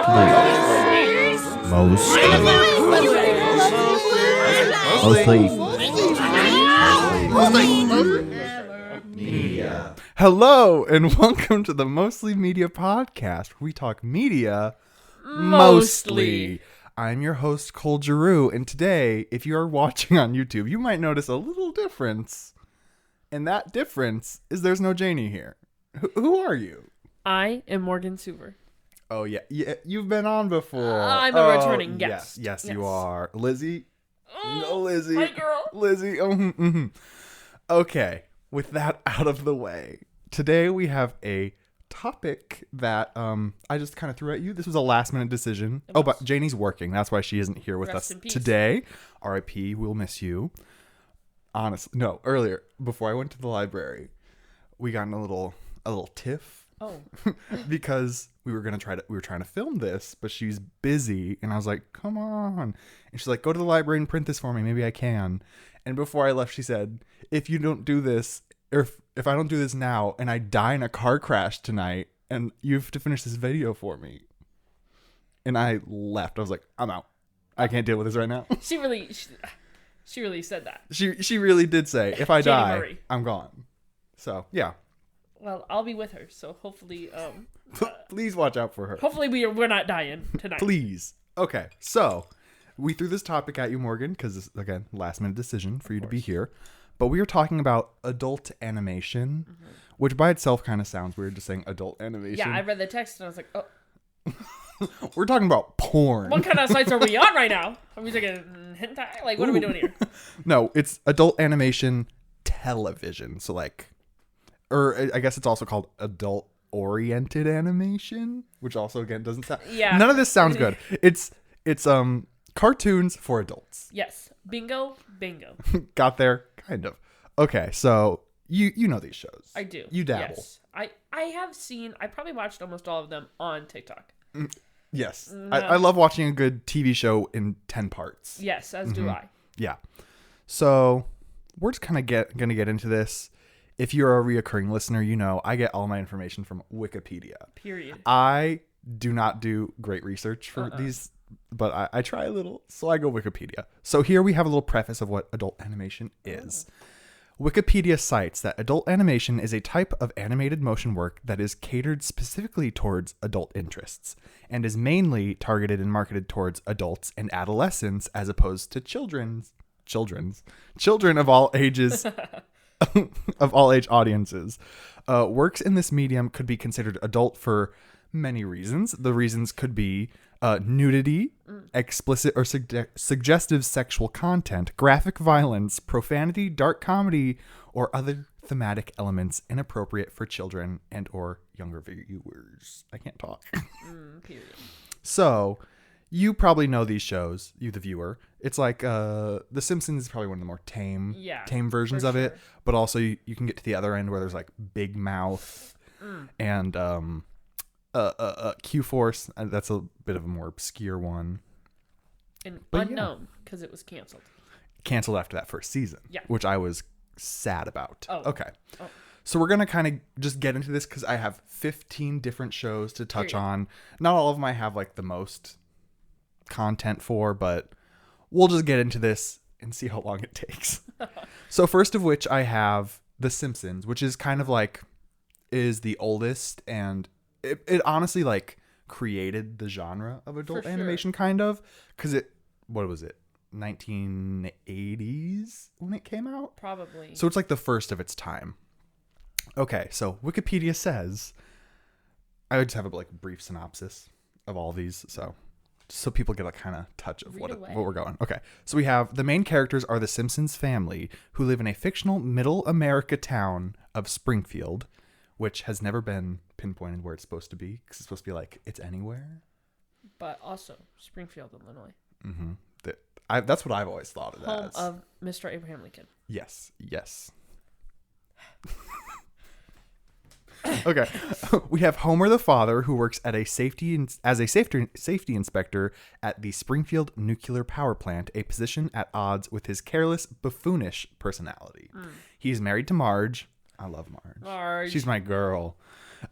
Media. Hello and welcome to the Mostly Media podcast, where we talk media mostly. I'm your host, Cole Giroux, and today, if you are watching on YouTube, you might notice a little difference. And that difference is there's no Janie here. Who are you? I am Morgan Suver. Oh, yeah. You've been on before. I'm a returning guest. Yes, you are. Lizzie? No, Lizzie. Hi, girl. Lizzie. Okay, with that out of the way, today we have a topic that I just kind of threw at you. This was a last-minute decision. Oh, but Janie's working. That's why she isn't here with us today. R.I.P. We'll miss you. Honestly, no. Earlier, before I went to the library, we got in a little tiff. Oh. Because we were trying to film this, but she's busy, and I was like, "Come on!" And she's like, "Go to the library and print this for me. Maybe I can." And before I left, she said, "If you don't do this, or if I don't do this now, and I die in a car crash tonight, and you have to finish this video for me." And I left. I was like, "I'm out. I can't deal with this right now." She really said that. She really did say, "If I die, Murray. I'm gone." So yeah. Well, I'll be with her, so hopefully, please watch out for her. Hopefully, we're not dying tonight. Please. Okay, so we threw this topic at you, Morgan, because again, last minute decision for you to be here. But we are talking about adult animation, which by itself kind of sounds weird, just saying adult animation. Yeah, I read the text and I was like, oh. We're talking about porn. What kind of sites are we on right now? Are we talking hentai? Like, what are we doing here? No, it's adult animation television. So like, or I guess it's also called adult oriented animation, which also again doesn't sound. Yeah. None of this sounds good. It's cartoons for adults. Yes. Bingo. Got there, kind of. Okay, so you know these shows. I do. You dabble. Yes. I have seen. I probably watched almost all of them on TikTok. Yes. I love watching a good TV show in 10 parts. Yes, as do I. Yeah. So we're just kind of going to get into this. If you're a reoccurring listener, you know I get all my information from Wikipedia. Period. I do not do great research for these, but I try a little, so I go Wikipedia. So here we have a little preface of what adult animation is. Wikipedia cites that adult animation is a type of animated motion work that is catered specifically towards adult interests and is mainly targeted and marketed towards adults and adolescents as opposed to children of all ages. Of all age audiences. Works in this medium could be considered adult for many reasons. The reasons could be nudity, explicit or suggestive sexual content, graphic violence, profanity, dark comedy, or other thematic elements inappropriate for children and or younger viewers. I can't talk. Period. So, you probably know these shows, you the viewer. It's like The Simpsons is probably one of the more tame versions of it. But also you can get to the other end where there's like Big Mouth and Q-Force. That's a bit of a more obscure one. And unknown because it was canceled. Canceled after that first season, which I was sad about. Oh. Okay. Oh. So we're going to kind of just get into this because I have 15 different shows to touch on. Not all of them I have like the most content for, but we'll just get into this and see how long it takes. So first of which I have The Simpsons, which is kind of like is the oldest, and it honestly like created the genre of adult animation kind of, because what was it, 1980s when it came out? Probably. So it's like the first of its time. Okay, so Wikipedia says, I would just have a like brief synopsis of all these, so people get a kind of touch of what we're going. Okay, so we have the main characters are the Simpsons family who live in a fictional middle America town of Springfield, which has never been pinpointed where it's supposed to be, because it's supposed to be like it's anywhere. But also Springfield, Illinois. Mm-hmm. That's what I've always thought of Home as. of Mr. Abraham Lincoln. Yes. Okay, we have Homer the father, who works at as a safety inspector at the Springfield Nuclear Power Plant, a position at odds with his careless, buffoonish personality. He's married to Marge. I love Marge. She's my girl.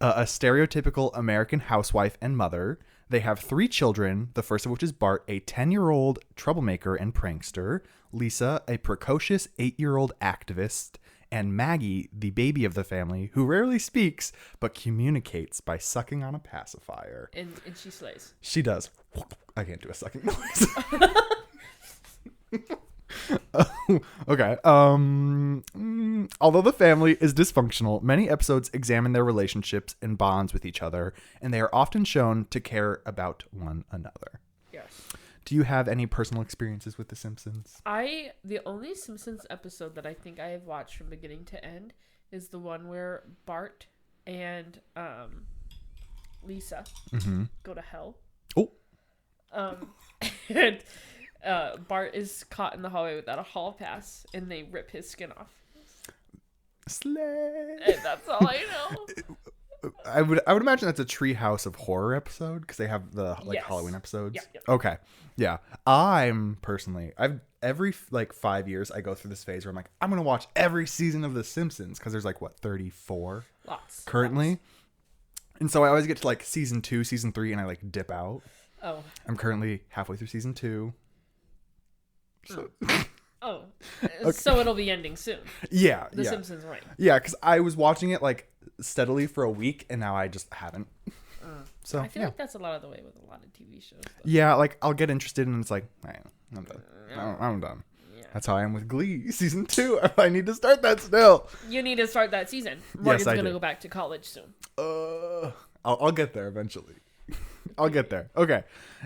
A stereotypical American housewife and mother. They have 3 children, the first of which is Bart, a 10-year-old troublemaker and prankster, Lisa, a precocious 8-year-old activist, and Maggie, the baby of the family, who rarely speaks but communicates by sucking on a pacifier. And she slays. She does. I can't do a sucking noise. Okay. Although the family is dysfunctional, many episodes examine their relationships and bonds with each other, and they are often shown to care about one another. Yes. Do you have any personal experiences with The Simpsons? The only Simpsons episode that I think I have watched from beginning to end is the one where Bart and Lisa go to hell. Oh. And Bart is caught in the hallway without a hall pass, and they rip his skin off. Slay. And that's all I know. I would imagine that's a Treehouse of Horror episode because they have the Yes. Halloween episodes. Yep. Okay. Yeah. I've every 5 years I go through this phase where I'm like, I'm going to watch every season of The Simpsons because there's 34 Lots. currently. Lots. And so I always get to season 2, season 3 and I dip out. Oh. I'm currently halfway through season 2. So Oh. So it'll be ending soon. yeah. The Simpsons reign. Yeah, because I was watching it steadily for a week and now I just haven't. So I feel like that's a lot of the way with a lot of TV shows. Though. Yeah, I'll get interested and it's I'm done. I'm done. Yeah. That's how I am with Glee season 2. I need to start that still. You need to start that season. Morgan's I going to do. go back to college soon. I'll get there eventually. I'll get there. Okay.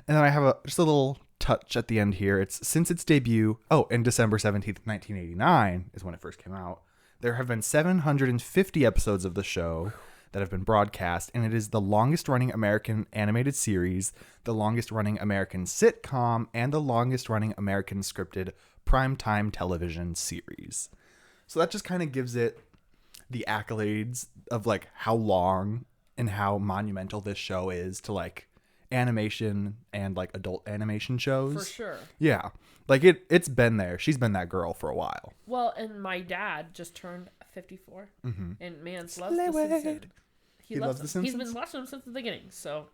And then I have just a little touch at the end here. It's since its debut, in December 17th, 1989 is when it first came out. There have been 750 episodes of the show that have been broadcast, and it is the longest running American animated series, the longest running American sitcom, and the longest running American scripted primetime television series. So that just kind of gives it the accolades of how long and how monumental this show is to animation and adult animation shows. For sure. Yeah. It's been there. She's been that girl for a while. Well, and my dad just turned 54. Mm-hmm. And man loves The Simpsons. He loves The them. Simpsons? He's been watching them since the beginning. So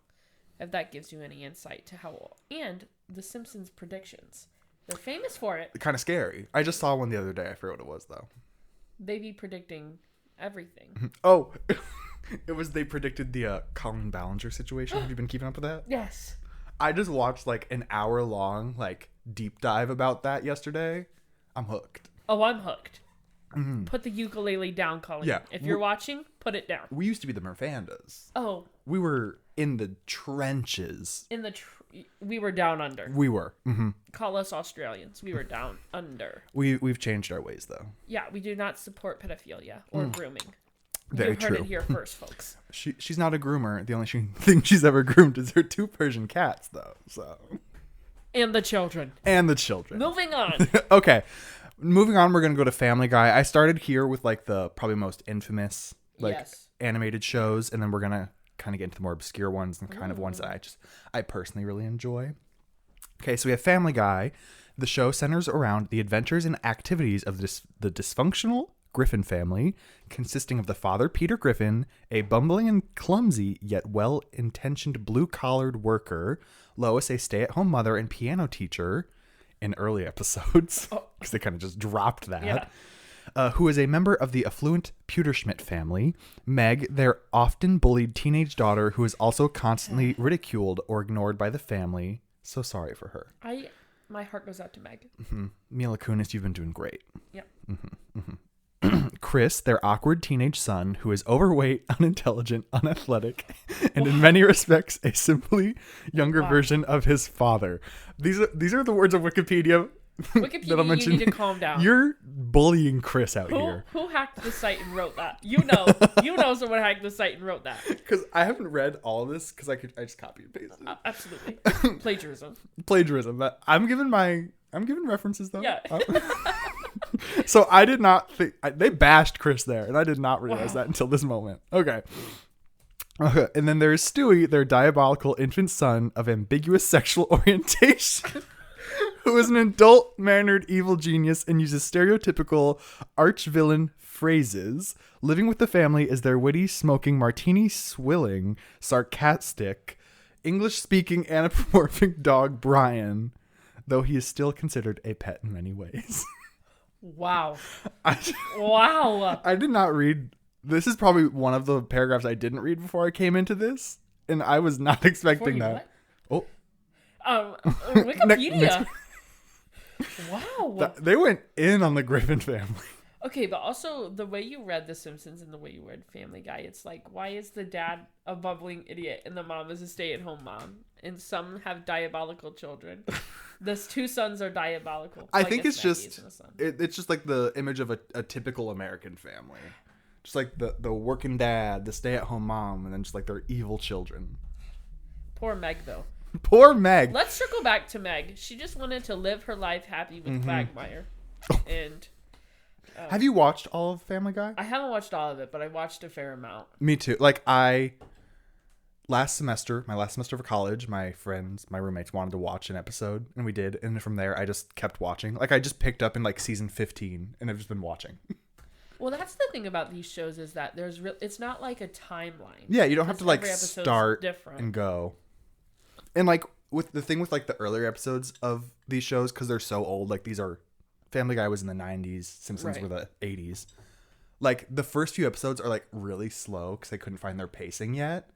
if that gives you any insight to how old. And The Simpsons predictions. They're famous for it. Kind of scary. I just saw one the other day. I forgot what it was, though. They be predicting everything. Oh, they predicted the Colin Ballinger situation. Have you been keeping up with that? Yes. I just watched an hour long deep dive about that yesterday. I'm hooked. Oh, I'm hooked. Mm-hmm. Put the ukulele down, Colin. Yeah. If you're watching, put it down. We used to be the Merfandas. Oh. We were in the trenches. We were down under. We were. Mm-hmm. Call us Australians. We were down under. We've changed our ways, though. Yeah, we do not support pedophilia or grooming. Very you heard true. it here first, folks. She's not a groomer. The only thing she's ever groomed is her 2 Persian cats, though. So. And the children. Moving on. Okay. Moving on, we're going to go to Family Guy. I started here with the probably most infamous Yes. animated shows, and then we're going to kind of get into the more obscure ones and kind of ones that I personally really enjoy. Okay, so we have Family Guy. The show centers around the adventures and activities of the dysfunctional Griffin family, consisting of the father, Peter Griffin, a bumbling and clumsy yet well-intentioned blue-collared worker, Lois, a stay-at-home mother and piano teacher in early episodes, because they kind of just dropped that, who is a member of the affluent Pewterschmidt family, Meg, their often bullied teenage daughter, who is also constantly ridiculed or ignored by the family. So sorry for her. My heart goes out to Meg. Mm-hmm. Mila Kunis, you've been doing great. Yep. Mm-hmm. Mm-hmm. Chris, their awkward teenage son, who is overweight, unintelligent, unathletic, and in many respects a simply younger version of his father. These are the words of Wikipedia. Wikipedia, you need to calm down. You're bullying Chris out here. Who hacked the site and wrote that? You know someone hacked the site and wrote that. Because I haven't read all of this because I just copy and paste it. Absolutely. Plagiarism. But I'm giving references though. Yeah. So I did not think they bashed Chris there, and I did not realize that until this moment. Okay. And then there's Stewie, their diabolical infant son of ambiguous sexual orientation, who is an adult-mannered evil genius and uses stereotypical arch-villain phrases. Living with the family is their witty, smoking, martini-swilling, sarcastic, English-speaking anthropomorphic dog Brian, though he is still considered a pet in many ways. Wow. I, Wow. I did not read. This is probably one of the paragraphs I didn't read before I came into this, and I was not expecting that. What? Oh, Wikipedia. Wow. They went in on the Griffin family. Okay, but also the way you read The Simpsons and the way you read Family Guy, it's like, why is the dad a bumbling idiot and the mom is a stay-at-home mom? And some have diabolical children. The two sons are diabolical. I think it's just it's just like the image of a typical American family. Just like the working dad, the stay-at-home mom, and then just like their evil children. Poor Meg, though. Poor Meg. Let's circle back to Meg. She just wanted to live her life happy with Quagmire. And... have you watched all of Family Guy? I haven't watched all of it, but I watched a fair amount. Me too. Like my last semester for college, my roommates wanted to watch an episode, and we did. And from there, I just kept watching. Like I just picked up in like season 15, and I've just been watching. Well, that's the thing about these shows is that it's not like a timeline. Yeah, you don't have to like start and go. And like with the thing with like the earlier episodes of these shows, because they're so old, like these are. Family Guy was in the 90s. Simpsons were the 80s. Like, the first few episodes are, like, really slow because they couldn't find their pacing yet.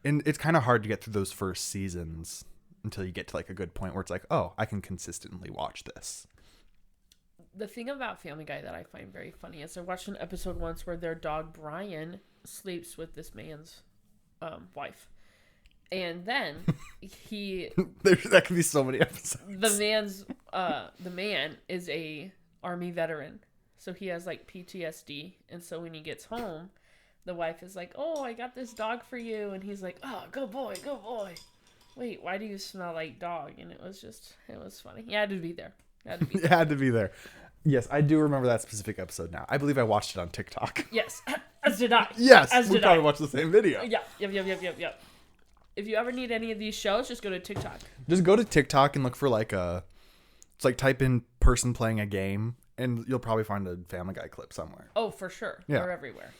And it's kind of hard to get through those first seasons until you get to, like, a good point where it's like, oh, I can consistently watch this. The thing about Family Guy that I find very funny is I watched an episode once where their dog Brian sleeps with this man's wife. And then that could be so many episodes. The man is a army veteran, so he has like PTSD, and so when he gets home, the wife is like, "Oh, I got this dog for you," and he's like, "Oh, good boy, good boy." Wait, why do you smell like dog? And it was funny. He had to be there. It had to be there. Yes, I do remember that specific episode now. I believe I watched it on TikTok. Yes, as did I. Yes, we probably watched the same video. Yeah, yep. If you ever need any of these shows, just go to TikTok. Just go to TikTok and look for it's like type in person playing a game, and you'll probably find a Family Guy clip somewhere. Oh, for sure. Yeah. They're everywhere.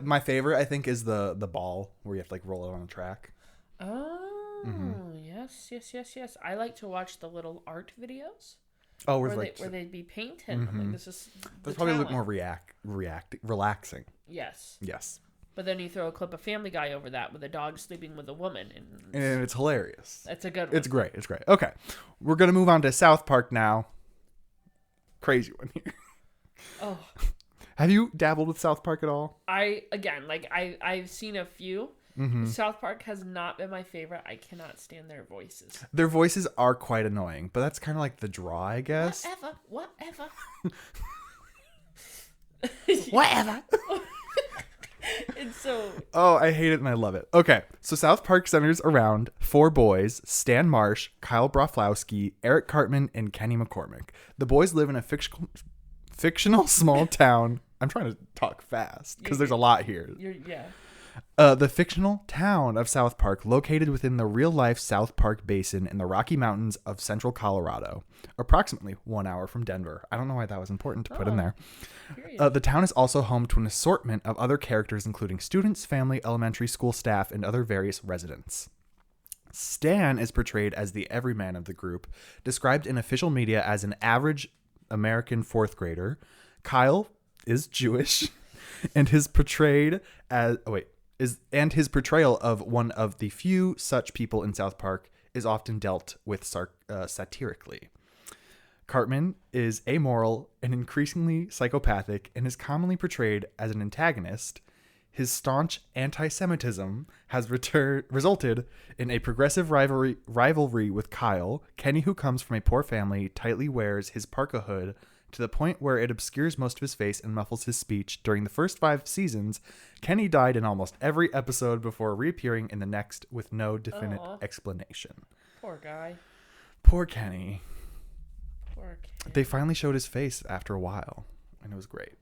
My favorite, I think, is the ball where you have to like roll it on a track. Oh, yes. I like to watch the little art videos. Oh, where they'd be painting. I'm like, this is that's probably a little more relaxing. Yes. Yes. But then you throw a clip of Family Guy over that with a dog sleeping with a woman. And it's hilarious. That's a good one. It's great. Okay. We're going to move on to South Park now. Crazy one here. Oh. Have you dabbled with South Park at all? I've seen a few. Mm-hmm. South Park has not been my favorite. I cannot stand their voices. Their voices are quite annoying, but that's kind of like the draw, I guess. Whatever. Whatever. And so... Oh, I hate it and I love it. Okay, so South Park centers around four boys, Stan Marsh, Kyle Broflowski, Eric Cartman, and Kenny McCormick. The boys live in a fictional small town. I'm trying to talk fast because there's a lot here. The fictional town of South Park, located within the real-life South Park Basin in the Rocky Mountains of central Colorado, approximately 1 hour from Denver. I don't know why that was important to put in there. The town is also home to an assortment of other characters, including students, family, elementary school staff, and other various residents. Stan is portrayed as the everyman of the group, described in official media as an average American fourth grader. Kyle is Jewish, and his portrayal of one of the few such people in South Park is often dealt with satirically. Cartman is amoral and increasingly psychopathic and is commonly portrayed as an antagonist. His staunch anti-Semitism has resulted in a progressive rivalry with Kyle. Kenny, who comes from a poor family, tightly wears his parka hood to the point where it obscures most of his face and muffles his speech. During the first 5 seasons, Kenny died in almost every episode before reappearing in the next with no definite explanation. Poor guy. Poor Kenny. Poor Kenny. They finally showed his face after a while, and it was great.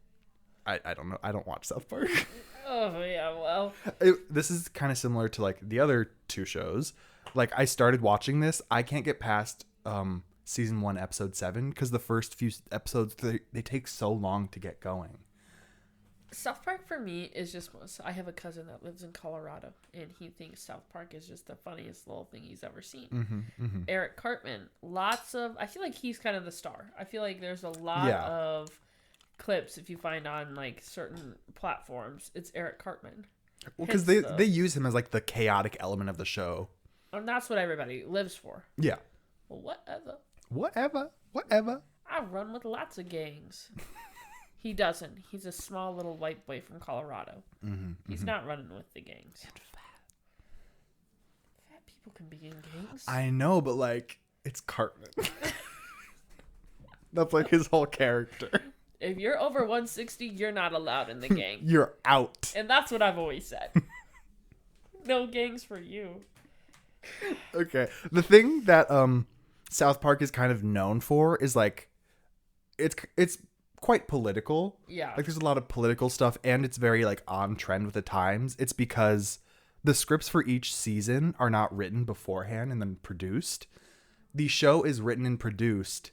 I don't know. I don't watch South Park. Oh, yeah, well. This is kind of similar to, like, the other 2 shows. Like, I started watching this. I can't get past season 1, episode 7, because the first few episodes, they take so long to get going. South Park for me is just. I have a cousin that lives in Colorado, and he thinks South Park is just the funniest little thing he's ever seen. Eric Cartman, lots of. I feel like he's kind of the star. I feel like there's a lot of clips if you find on like certain platforms. It's Eric Cartman. Well, because they use him as like the chaotic element of the show, and that's what everybody lives for. Yeah. Well, Whatever. I run with lots of gangs. He doesn't. He's a small little white boy from Colorado. He's not running with the gangs. Fat people can be in gangs. I know, but like, it's Cartman. That's like his whole character. If you're over 160, you're not allowed in the gang. You're out. And that's what I've always said. No gangs for you. Okay. The thing that South Park is kind of known for is like, it's quite political. Yeah. Like there's a lot of political stuff, and it's very like on trend with the times. It's because the scripts for each season are not written beforehand and then produced. The show is written and produced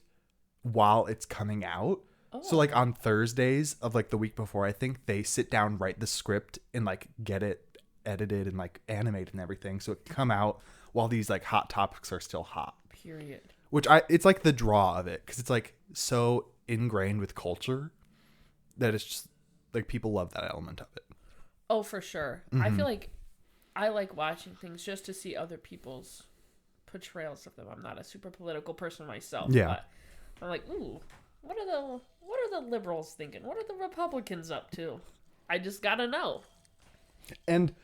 while it's coming out. Oh. So like on Thursdays of like the week before, I think they sit down, write the script, and like get it edited and like animated and everything, so it can come out while these like hot topics are still hot. Period. It's like the draw of it, because it's like so ingrained with culture that it's just like people love that element of it. Oh, for sure. I feel like I like watching things just to see other people's portrayals of them. I'm not a super political person myself. Yeah. But I'm like, ooh, what are the liberals thinking? What are the Republicans up to? I just gotta know. And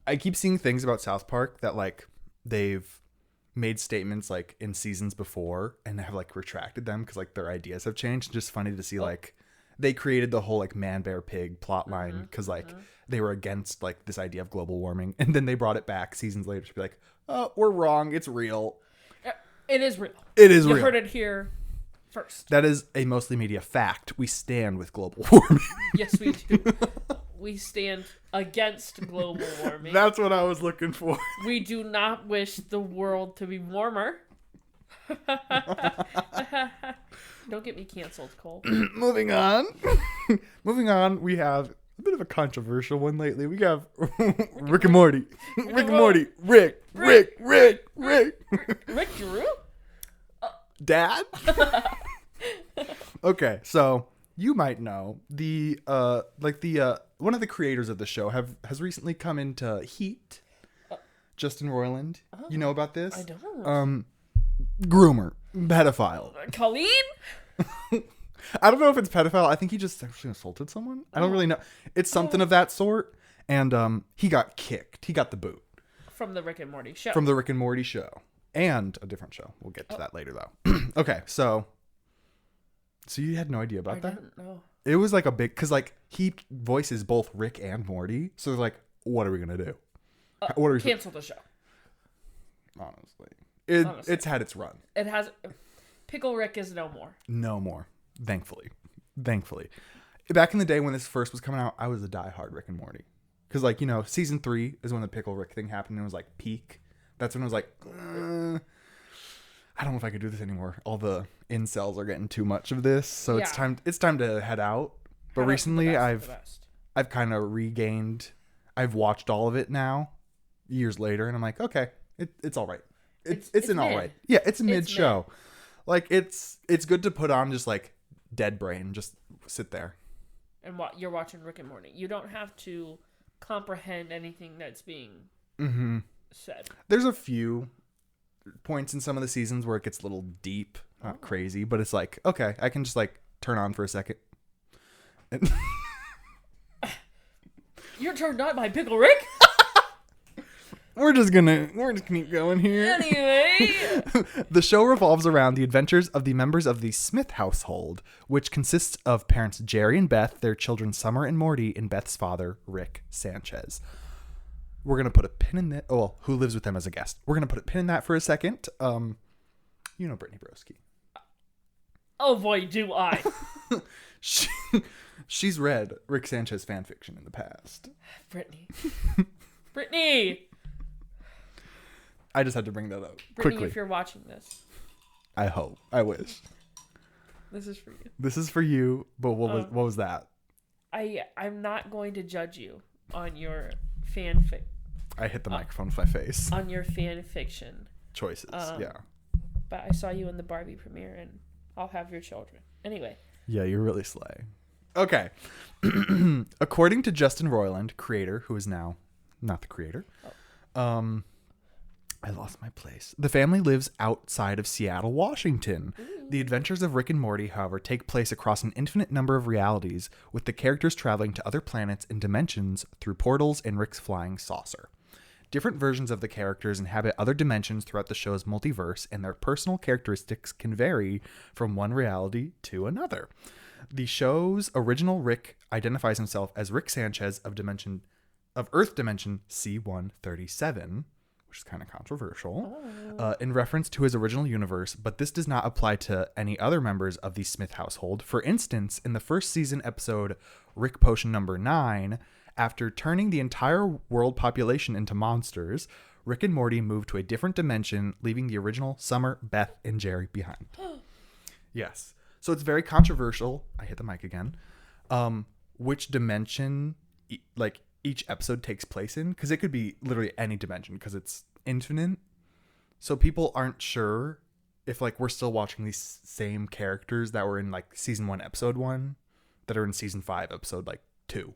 I keep seeing things about South Park that like they've made statements like in seasons before and have like retracted them because like their ideas have changed. It's just funny to see like they created the whole like man bear pig plot line because like they were against like this idea of global warming, and then they brought it back seasons later to be like, oh, we're wrong, it's real. It is real. You heard it here first. That is a mostly media fact. We stand with global warming. Yes, we do. We stand against global warming. That's what I was looking for. We do not wish the world to be warmer. Don't get me canceled, Cole. Moving on. We have a bit of a controversial one lately. We have Rick and Morty. Rick and Morty. Rick Drew? Dad? Okay, so you might know the one of the creators of the show has recently come into heat. Justin Roiland. You know about this? I don't. Groomer. Pedophile. Colleen? I don't know if it's pedophile. I think he just actually assaulted someone. I don't really know. It's something of that sort. And he got kicked. He got the boot. From the Rick and Morty show. From the Rick and Morty show. And a different show. We'll get to that later, though. Okay, so you had no idea about that? I didn't know. It was like a big... Because, like, he voices both Rick and Morty. So, like, what are we going to do? Cancel the show. Honestly. It's had its run. It has... Pickle Rick is no more. No more. Thankfully. Back in the day when this first was coming out, I was a diehard Rick and Morty. Because, like, you know, season 3 is when the Pickle Rick thing happened. And it was, like, peak. That's when I was like, I don't know if I could do this anymore. All the incels are getting too much of this. So it's time to head out. But recently I've kind of regained... I've watched all of it now, years later. And I'm like, okay, it's all right. It's an all right. Yeah, it's a mid show. Like, it's good to put on just, like, dead brain. Just sit there. And you're watching Rick and Morty. You don't have to comprehend anything that's being said. There's a few points in some of the seasons where it gets a little deep. Not crazy, but it's like, okay, I can just, like, turn on for a second. And You're turned on by Pickle Rick? We're just gonna keep going here. Anyway. The show revolves around the adventures of the members of the Smith household, which consists of parents Jerry and Beth, their children Summer and Morty, and Beth's father, Rick Sanchez. We're gonna put a pin in that. Oh, well, who lives with them as a guest? We're gonna put a pin in that for a second. You know Brittany Broski. Oh boy, do I. She's read Rick Sanchez fan fiction in the past. Brittany! I just had to bring that up Brittany, quickly. If you're watching this. I hope. I wish. This is for you. This is for you, but what was that? I'm not going to judge you on your fanfic. I hit the microphone with my face. On your fan fiction Choices, yeah. But I saw you in the Barbie premiere, and I'll have your children. Anyway. Yeah, you're really slay. Okay. According to Justin Roiland, creator, who is now not the creator, I lost my place. The family lives outside of Seattle, Washington. Ooh. The adventures of Rick and Morty, however, take place across an infinite number of realities, with the characters traveling to other planets and dimensions through portals and Rick's flying saucer. Different versions of the characters inhabit other dimensions throughout the show's multiverse, and their personal characteristics can vary from one reality to another. The show's original Rick identifies himself as Rick Sanchez of Earth Dimension C-137, which is kind of controversial, in reference to his original universe, but this does not apply to any other members of the Smith household. For instance, in the first season episode Rick Potion number 9, after turning the entire world population into monsters, Rick and Morty move to a different dimension, leaving the original Summer, Beth, and Jerry behind. Yes. So it's very controversial. I hit the mic again. Which dimension, each episode takes place in, because it could be literally any dimension because it's infinite. So people aren't sure if we're still watching these same characters that were in season 1 episode 1 that are in season 5 episode 2.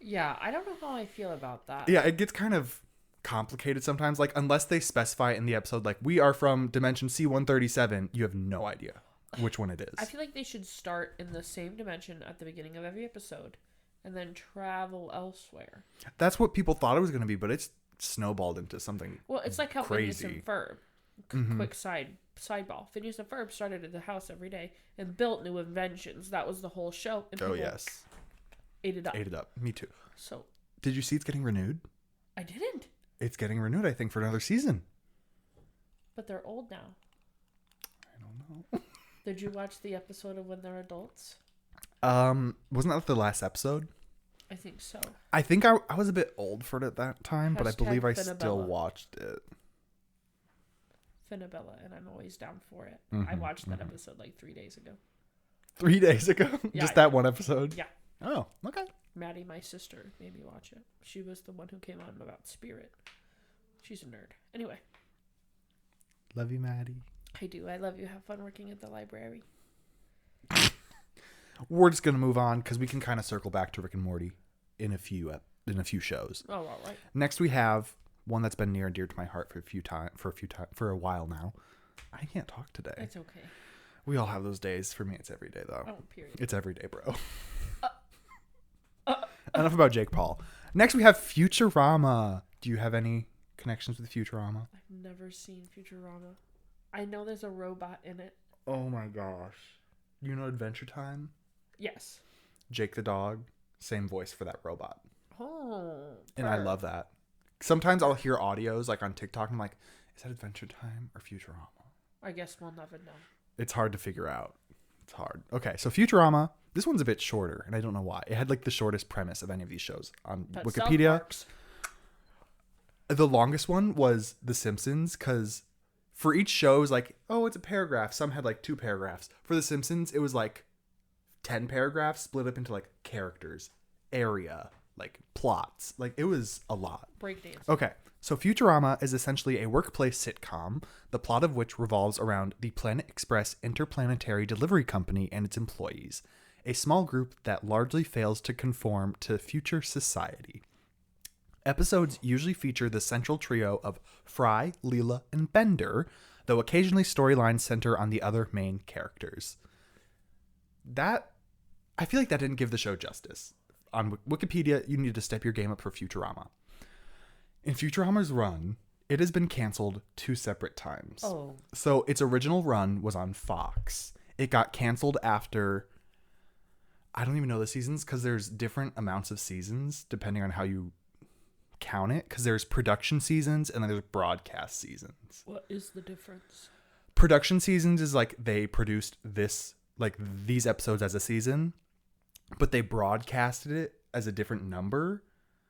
Yeah, I don't know how I feel about that. Yeah, it gets kind of complicated sometimes. Unless they specify in the episode we are from dimension C-137, you have no idea which one it is. I feel like they should start in the same dimension at the beginning of every episode and then travel elsewhere. That's what people thought it was going to be, but it's snowballed into something it's like how crazy. Phineas and Ferb. Quick sideball. Phineas and Ferb started at the house every day and built new inventions. That was the whole show. And yes. Ate it up. Me too. So. Did you see it's getting renewed? I didn't. It's getting renewed, I think, for another season. But they're old now. I don't know. Did you watch the episode of when they're adults? Wasn't that the last episode? I think so. I think I was a bit old for it at that time, but I believe I Finabella. still watched it. Finabella, and I'm always down for it. I watched that episode 3 days ago. 3 days ago? Yeah, Just that one episode? Yeah. Oh, okay. Maddie, my sister, made me watch it. She was the one who came on about Spirit. She's a nerd. Anyway. Love you, Maddie. I do. I love you. Have fun working at the library. We're just going to move on because we can kind of circle back to Rick and Morty in a few shows. Oh, all right. Next we have one that's been near and dear to my heart for a while now. I can't talk today. It's okay. We all have those days. For me, it's every day, though. Oh, period. It's every day, bro. Enough about Jake Paul. Next, we have Futurama. Do you have any connections with Futurama? I've never seen Futurama. I know there's a robot in it. Oh my gosh. You know Adventure Time? Yes. Jake the dog, same voice for that robot. Oh. And I love that. Sometimes I'll hear audios on TikTok and I'm like, is that Adventure Time or Futurama? I guess we'll never know. It's hard to figure out. It's hard. Okay, so Futurama. This one's a bit shorter, and I don't know why. It had the shortest premise of any of these shows on Wikipedia. The longest one was The Simpsons, because for each show it was it's a paragraph. Some had 2 paragraphs. For The Simpsons, it was 10 paragraphs split up into characters, area, plots. It was a lot. Breakdance. Okay. So Futurama is essentially a workplace sitcom, the plot of which revolves around the Planet Express interplanetary delivery company and its employees, a small group that largely fails to conform to future society. Episodes usually feature the central trio of Fry, Leela, and Bender, though occasionally storylines center on the other main characters. I feel like that didn't give the show justice. On Wikipedia, you need to step your game up for Futurama. In Futurama's run, it has been canceled 2 separate times. Oh. So its original run was on Fox. It got canceled after, I don't even know the seasons, because there's different amounts of seasons depending on how you count it. Because there's production seasons and then there's broadcast seasons. What is the difference? Production seasons is they produced these episodes as a season, but they broadcasted it as a different number.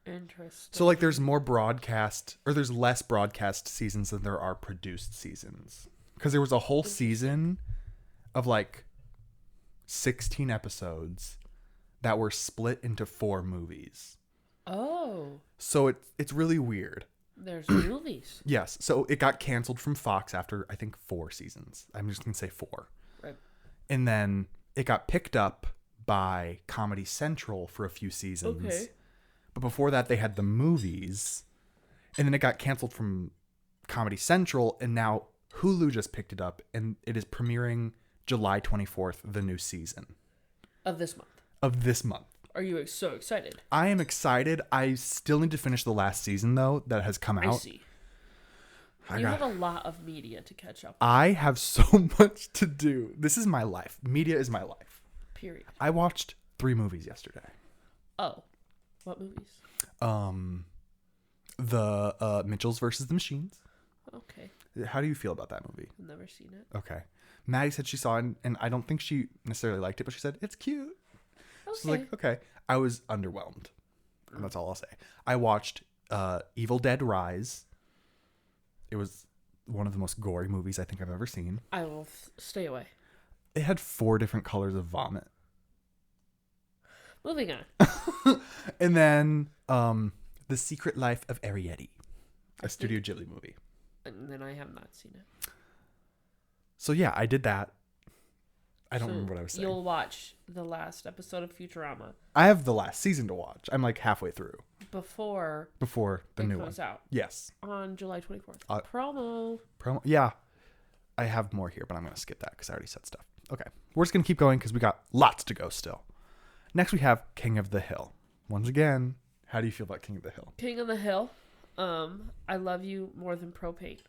Interesting. So there's more broadcast, or there's less broadcast seasons than there are produced seasons. Because there was a whole season of 16 episodes that were split into 4 movies. Oh. So it's really weird. There's movies. Yes. So it got canceled from Fox after, I think, 4 seasons. I'm just going to say 4. Right. And then it got picked up by Comedy Central for a few seasons. Okay. But before that, they had the movies. And then it got canceled from Comedy Central. And now Hulu just picked it up. And it is premiering July 24th, the new season. Of this month. Of this month. Are you so excited? I am excited. I still need to finish the last season, though, that has come out. I see. You have a lot of media to catch up with. I have so much to do. This is my life. Media is my life. Period. I watched 3 movies yesterday. Oh. What movies? The Mitchells versus the Machines. Okay. How do you feel about that movie? I've never seen it. Okay. Maddie said she saw it, and I don't think she necessarily liked it, but she said, it's cute. Okay. So like, okay. I was underwhelmed. And that's all I'll say. I watched Evil Dead Rise. It was one of the most gory movies I think I've ever seen. I will stay away. It had 4 different colors of vomit. Moving on. And then The Secret Life of Arrietty, a Studio Ghibli movie. And then I have not seen it. So yeah, I did that. I don't remember what I was saying. You'll watch the last episode of Futurama. I have the last season to watch. I'm like halfway through. Before the new one comes out. Yes. On July 24th. Promo. Yeah. I have more here, but I'm going to skip that because I already said stuff. Okay. We're just going to keep going because we got lots to go still. Next we have King of the Hill. Once again, how do you feel about King of the Hill? King of the Hill. I love you more than propane.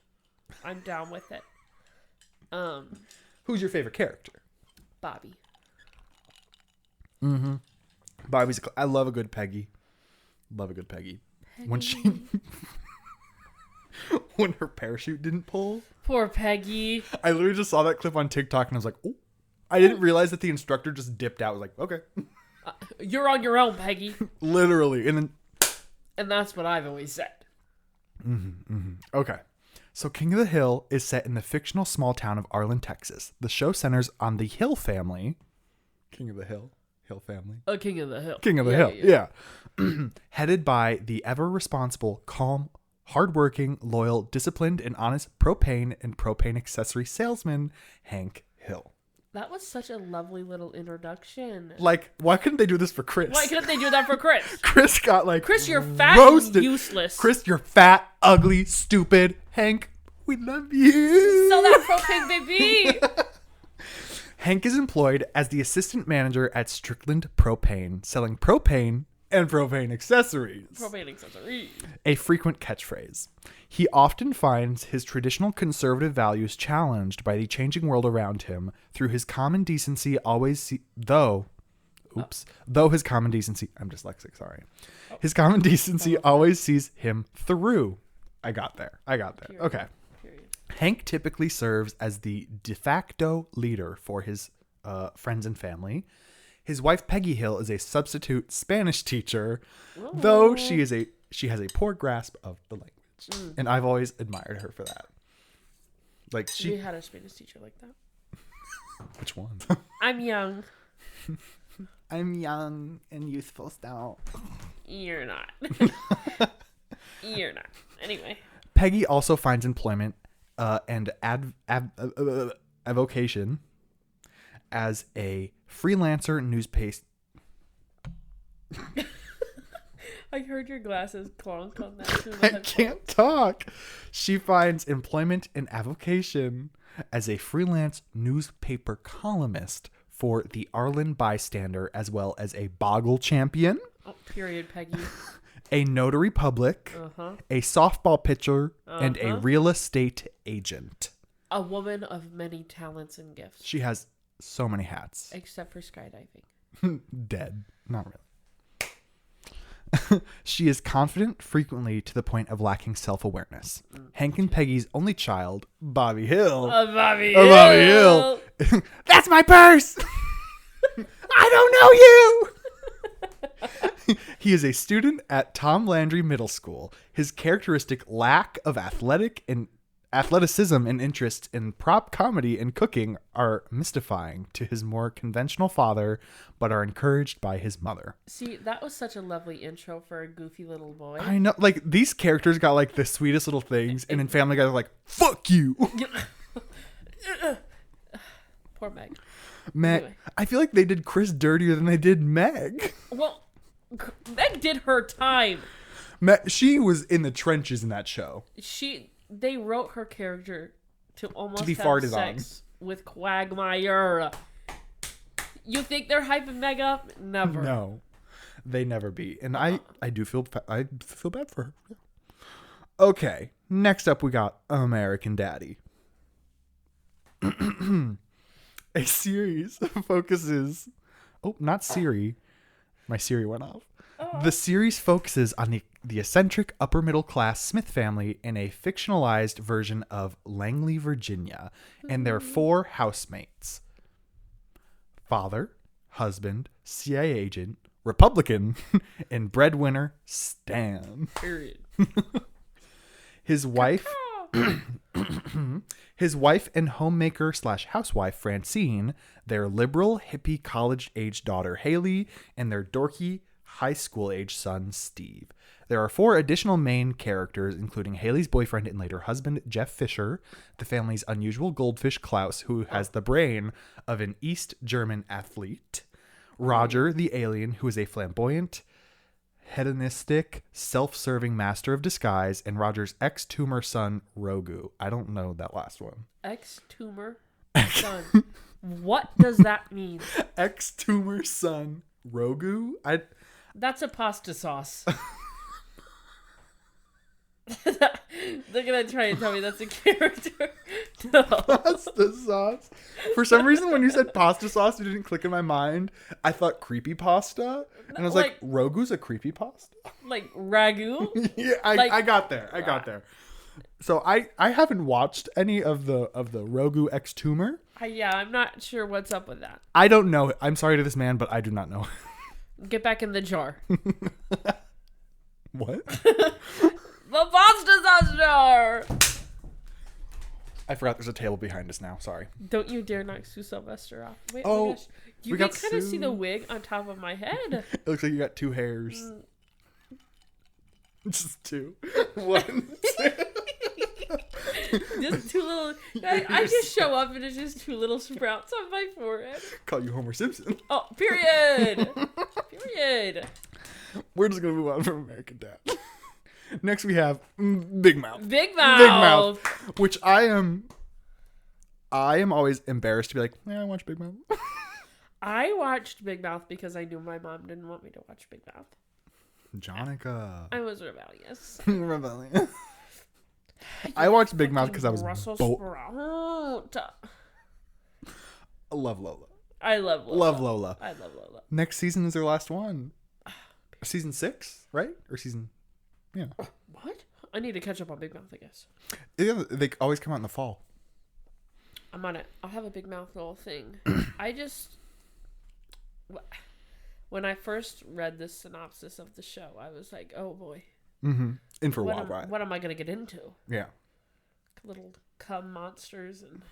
I'm down with it. Who's your favorite character? Bobby. Mm-hmm. Bobby's I love a good Peggy. Love a good Peggy. When when her parachute didn't pull. Poor Peggy. I literally just saw that clip on TikTok and I was like, oh. I didn't realize that the instructor just dipped out. I was like, okay. You're on your own, Peggy. Literally. And that's what I've always said. Okay. So King of the Hill is set in the fictional small town of Arlen, Texas. The show centers on the Hill family. King of the Hill. Hill family. King of the Hill. King of the Hill. Yeah. Headed by the ever responsible, calm, hardworking, loyal, disciplined, and honest propane and propane accessory salesman, Hank Hill. That was such a lovely little introduction. Like, why couldn't they do this for Chris? Why couldn't they do that for Chris? Chris got like Chris, you're fat roasted. and useless. Chris, you're fat, ugly, stupid. Hank, we love you. Sell that propane, baby. Hank is employed as the assistant manager at Strickland Propane, selling propane and propane accessories. Propane accessories. A frequent catchphrase. He often finds his traditional conservative values challenged by the changing world around him through his common decency though his common decency, I'm dyslexic, sorry. His common decency always sees him through. I got there. Period. Okay. Period. Hank typically serves as the de facto leader for his friends and family. His wife Peggy Hill is a substitute Spanish teacher, though she has a poor grasp of the language. And I've always admired her for that. Like We had a Spanish teacher like that. Which one? I'm young. I'm young and youthful still. You're not. You're not. Anyway. Peggy also finds employment and avocation as a freelancer newspaper. I heard your glasses clonk on that too. I can't talk. She finds employment and avocation as a freelance newspaper columnist for the Arlen Bystander, as well as a Boggle champion. Oh, period, Peggy. A notary public, a softball pitcher, and a real estate agent. A woman of many talents and gifts. She has so many hats. Except for skydiving. Dead. Not really. She is confident frequently to the point of lacking self-awareness. Hank and Peggy's only child, Bobby Hill. Bobby Hill. That's my purse! I don't know you! He is a student at Tom Landry Middle School. His characteristic lack of athletic and athleticism and interest in prop comedy and cooking are mystifying to his more conventional father, but are encouraged by his mother. See, that was such a lovely intro for a goofy little boy. I know, like, these characters got, like, the sweetest little things, and in Family Guy, they're like, fuck you! Poor Meg. Meg, Anyway. I feel like they did Chris dirtier than they did Meg. Well, Meg did her time. She was in the trenches in that show. They wrote her character to almost be have farted sex with Quagmire. You think they're hyping Meg up? Never. No, they never be. And I do feel bad for her. Okay, next up we got American Daddy. A series focuses... Oh, not Siri. My Siri went off. The series focuses on the eccentric upper-middle-class Smith family in a fictionalized version of Langley, Virginia, and their 4 housemates. Father, husband, CIA agent, Republican, and breadwinner Stan. Period. His wife... His wife and homemaker / housewife Francine, their liberal hippie college-age daughter Haley, and their dorky high school-age son Steve. There are 4 additional main characters, including Haley's boyfriend and later husband Jeff Fisher, the family's unusual goldfish Klaus, who has the brain of an East German athlete, Roger the alien, who is a flamboyant, hedonistic, self-serving master of disguise, and Roger's ex-tumor son, Rogu. I don't know that last one. Ex-tumor son. What does that mean? Ex-tumor son, Rogu? That's a pasta sauce. They're going to try and tell me that's a character. No. Pasta sauce. For some reason, when you said pasta sauce, it didn't click in my mind. I thought creepy pasta. And I was like Rogu's a creepy pasta? Like ragu? Yeah, I got there. I got there. So I haven't watched any of the Rogu X Tumor. Yeah, I'm not sure what's up with that. I don't know. I'm sorry to this man, but I do not know. Get back in the jar. What? The pasta sauce jar! I forgot there's a table behind us now. Sorry. Don't you dare knock Sue Sylvester off. Wait, oh, my gosh. You can kind of see the wig on top of my head. It looks like you got 2 hairs. Just 2. 1. Just 2 little... I just show up and it's just 2 little sprouts on my forehead. Call you Homer Simpson. Oh, period. Period. We're just going to move on from American Dad. Next we have Big Mouth. Big Mouth. Big Mouth. Which I am always embarrassed to be like, yeah, I watch Big Mouth. I watched Big Mouth because I knew my mom didn't want me to watch Big Mouth. Jonica. I was rebellious. Rebellious. I watched Big Mouth because I was Brussels bold. sprout. I love Lola. I love Lola. Love Lola. I love Lola. Next season is their last one. Season 6, right? Or season... Yeah. What? I need to catch up on Big Mouth, I guess. Yeah, they always come out in the fall. I'm on it. I'll have a Big Mouth little thing. When I first read the synopsis of the show, I was like, oh boy. Mm-hmm. In for a while, right? What am I going to get into? Yeah. Little cum monsters and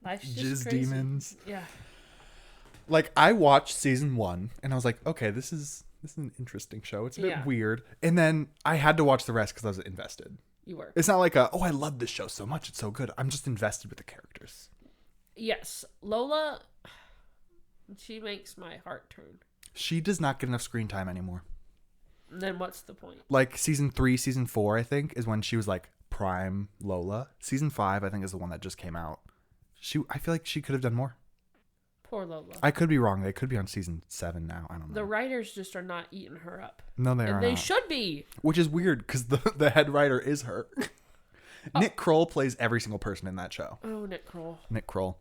life's Jizz just crazy. demons. Yeah. Like, I watched season 1, and I was like, okay, this is an interesting show. It's a bit weird. And then I had to watch the rest because I was invested. You were. It's not like I love this show so much. It's so good. I'm just invested with the characters. Yes. Lola, she makes my heart turn. She does not get enough screen time anymore. Then what's the point? Like, season 3, season 4, I think, is when she was, like, prime Lola. Season 5, I think, is the one that just came out. I feel like she could have done more. Poor Lola. I could be wrong. They could be on season 7 now. I don't know. The writers just are not eating her up. No, they are And they not. should be. Which is weird because the head writer is her. Nick Kroll plays every single person in that show. Oh, Nick Kroll. Nick Kroll.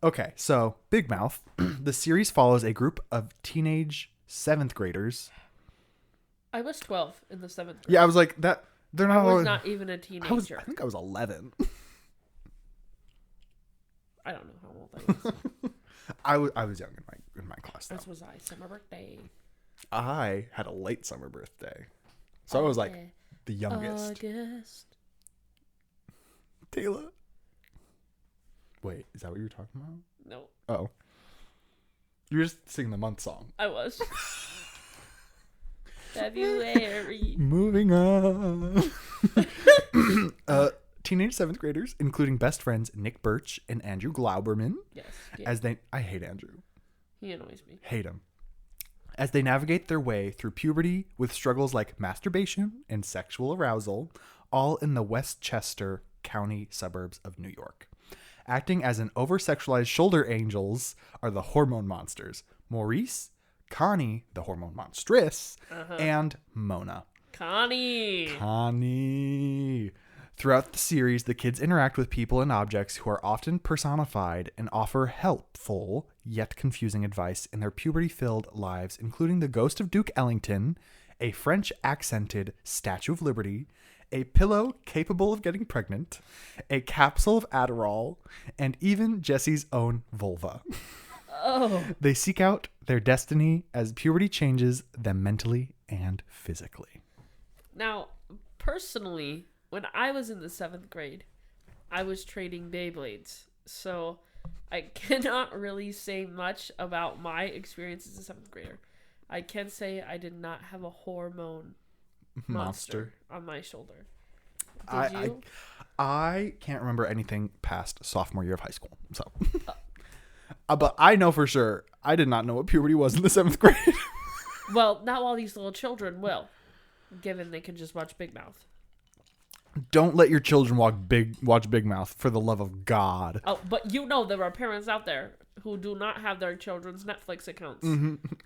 Okay, so Big Mouth. The series follows a group of teenage 7th graders. I was 12 in the 7th grade. Yeah, I was like, that. They're not. I was not even a teenager. I think I was 11. I don't know how old I was. I was young in my class though. This was summer birthday. I had a late summer birthday, so I was like the youngest. August. Taylor. Wait, is that what you were talking about? No, Oh. You were just singing the month song. I was. February. Moving on. Teenage seventh graders, including best friends Nick Birch and Andrew Glauberman, Yes. I hate Andrew. He annoys me. Hate him. As they navigate their way through puberty with struggles like masturbation and sexual arousal, all in the Westchester County suburbs of New York. Acting as an over-sexualized shoulder angels are the hormone monsters, Maurice, Connie, the hormone monstress, and Mona. Connie. Throughout the series, the kids interact with people and objects who are often personified and offer helpful yet confusing advice in their puberty-filled lives, including the ghost of Duke Ellington, a French-accented Statue of Liberty, a pillow capable of getting pregnant, a capsule of Adderall, and even Jesse's own vulva. Oh. They seek out their destiny as puberty changes them mentally and physically. Now, personally, when I was in the 7th grade, I was trading Beyblades. So I cannot really say much about my experience as a 7th grader. I can say I did not have a hormone monster on my shoulder. Did you? I can't remember anything past sophomore year of high school. So, but I know for sure I did not know what puberty was in the 7th grade. Well, not all these little children will, given they can just watch Big Mouth. Don't let your children watch Big Mouth, for the love of God. Oh, but you know there are parents out there who do not have their children's Netflix accounts.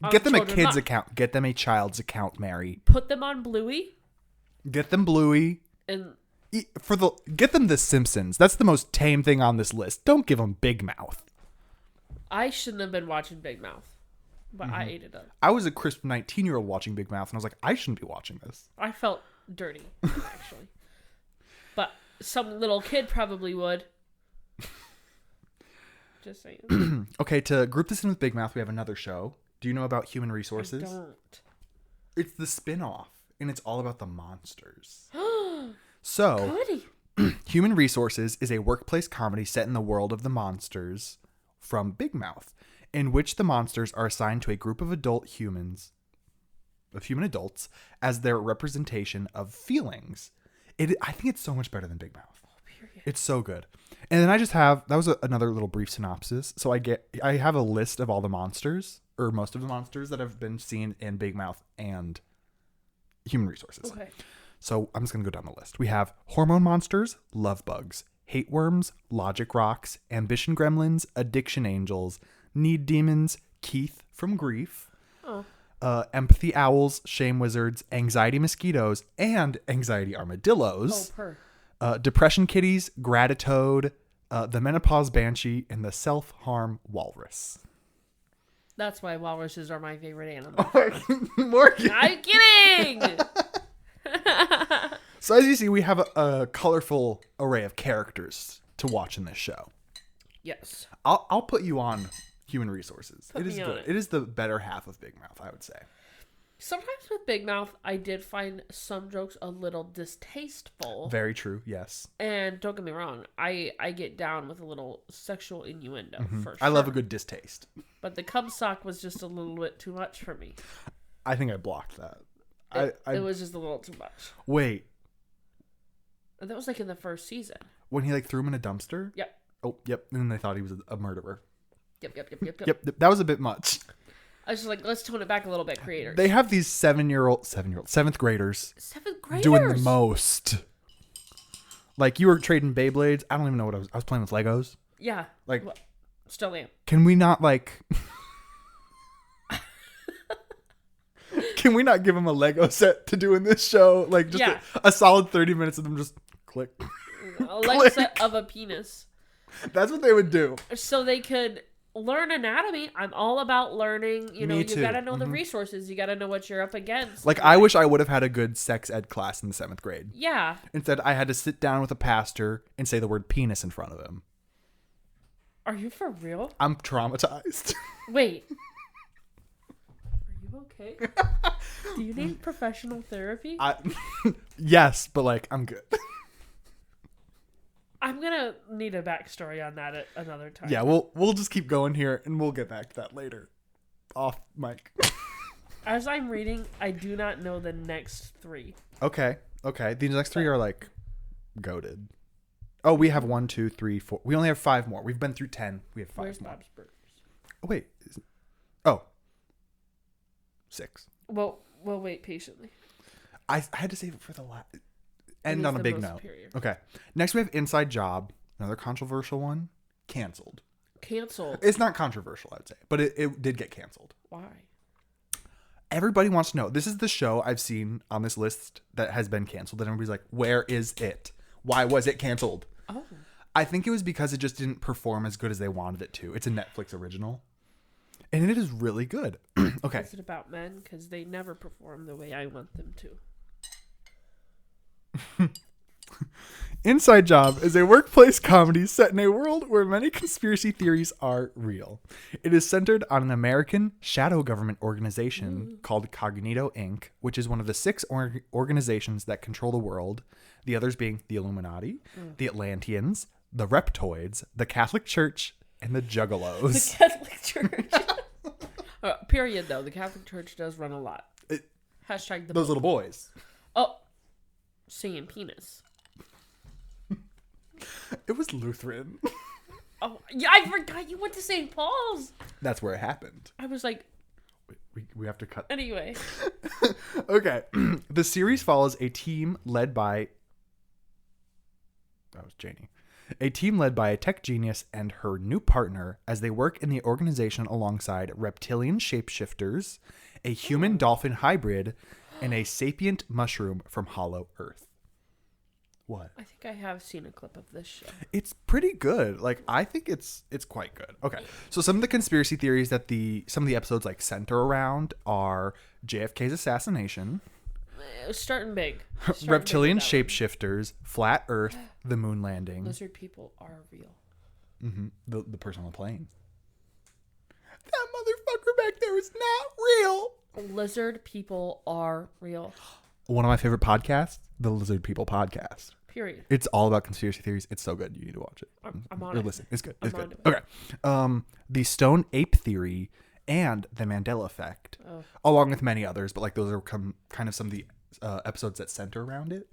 Get them a kid's account. Get them a child's account, Mary. Put them on Bluey. Get them Bluey. And get them The Simpsons. That's the most tame thing on this list. Don't give them Big Mouth. I shouldn't have been watching Big Mouth, but I ate it up. I was a crisp 19-year-old watching Big Mouth, and I was like, I shouldn't be watching this. I felt dirty, actually. But some little kid probably would. Just saying. Okay, to group this in with Big Mouth, we have another show. Do you know about Human Resources? I don't. It's the spin-off, and it's all about the monsters. So, Goody. Human Resources is a workplace comedy set in the world of the monsters from Big Mouth, in which the monsters are assigned to a group of human adults as their representation of feelings. I think it's so much better than Big Mouth. Oh, period. It's so good. And then that was another little brief synopsis. So I have a list of all the monsters, or most of the monsters that have been seen in Big Mouth and Human Resources. Okay. So I'm just going to go down the list. We have hormone monsters, love bugs, hate worms, logic rocks, ambition gremlins, addiction angels, need demons, Keith from Grief, empathy owls, shame wizards, anxiety mosquitoes, and anxiety armadillos. Depression kitties, gratitoad, the menopause banshee, and the self-harm walrus. That's why walruses are my favorite animal. Morgan. I'm kidding! So as you see, we have a colorful array of characters to watch in this show. Yes. I'll put you on Human Resources. Put It is me on good. it. It is the better half of Big Mouth, I would say. Sometimes with Big Mouth, I did find some jokes a little distasteful. Very true, yes. And don't get me wrong, I get down with a little sexual innuendo for sure. I love a good distaste. But the cum sock was just a little bit too much for me. I think I blocked that. It was just a little too much. Wait, And that was like in the first season. when he threw him in a dumpster? Yep. Oh, yep. And then they thought he was a murderer. Yep. Yep, that was a bit much. I was just like, let's tone it back a little bit, creators. They have these 7th graders 7th graders doing the most. Like, you were trading Beyblades. I don't even know what I was playing with Legos. Yeah. Like, well, still am. can we not can we not give them a Lego set to do in this show? Like, just a solid 30 minutes of them just click. A Lego set of a penis. That's what they would do. So they could learn anatomy. I'm all about learning. You know, Me you too. gotta know the resources. You gotta know what you're up against. Like, I wish I would have had a good sex ed class in the 7th grade. Yeah. Instead, I had to sit down with a pastor and say the word penis in front of him. Are you for real? I'm traumatized. Wait. Are you okay? Do you need professional therapy? Yes, but I'm good. I'm gonna need a backstory on that at another time. Yeah, we'll just keep going here, and we'll get back to that later. Off mic. As I'm reading, I do not know the next 3. Okay. These next 3 are like goated. Oh, we have 1, 2, 3, 4. We only have 5 more. We've been through 10. We have 5 Where's more. Bob's Burgers? Oh, wait. Oh. 6. Well, wait patiently. I had to save it for the last. End on a big note. Superior. Okay. Next, we have Inside Job. Another controversial one. Canceled. Canceled. It's not controversial, I would say, but it did get canceled. Why? Everybody wants to know. This is the show I've seen on this list that has been canceled. And everybody's like, where is it? Why was it canceled? Oh. I think it was because it just didn't perform as good as they wanted it to. It's a Netflix original. And it is really good. Okay. Is it about men? Because they never perform the way I want them to. Inside Job is a workplace comedy set in a world where many conspiracy theories are real. It is centered on an American shadow government organization called Cognito Inc., which is one of the 6 organizations that control the world, the others being the Illuminati, the Atlanteans, the Reptoids, the Catholic Church, and the Juggalos. The Catholic Church. Period, though. The Catholic Church does run a lot. Hashtag the Those little boys. Oh. Saying penis. It was Lutheran. Oh, yeah, I forgot you went to St. Paul's. That's where it happened. I was like... We have to cut. Anyway. Okay. The series follows a team led by... That was Janie. A team led by a tech genius and her new partner as they work in the organization alongside reptilian shapeshifters, a human-dolphin hybrid, and a sapient mushroom from Hollow Earth. What? I think I have seen a clip of this show. It's pretty good. Like, I think it's quite good. Okay. So some of the conspiracy theories that some of the episodes like center around are JFK's assassination, Starting big. reptilian shapeshifters, flat Earth, the moon landing. Lizard people are real. Mm-hmm. The person on the plane. That motherfucker back there is not real. Lizard people are real. One of my favorite podcasts, the Lizard People podcast. Period. It's all about conspiracy theories. It's so good. You need to watch it. I'm on or it. listen. It's good. It's I'm good. on Okay. The Stone Ape Theory and the Mandela Effect, along with many others, but like those are kind of some of the episodes that center around it.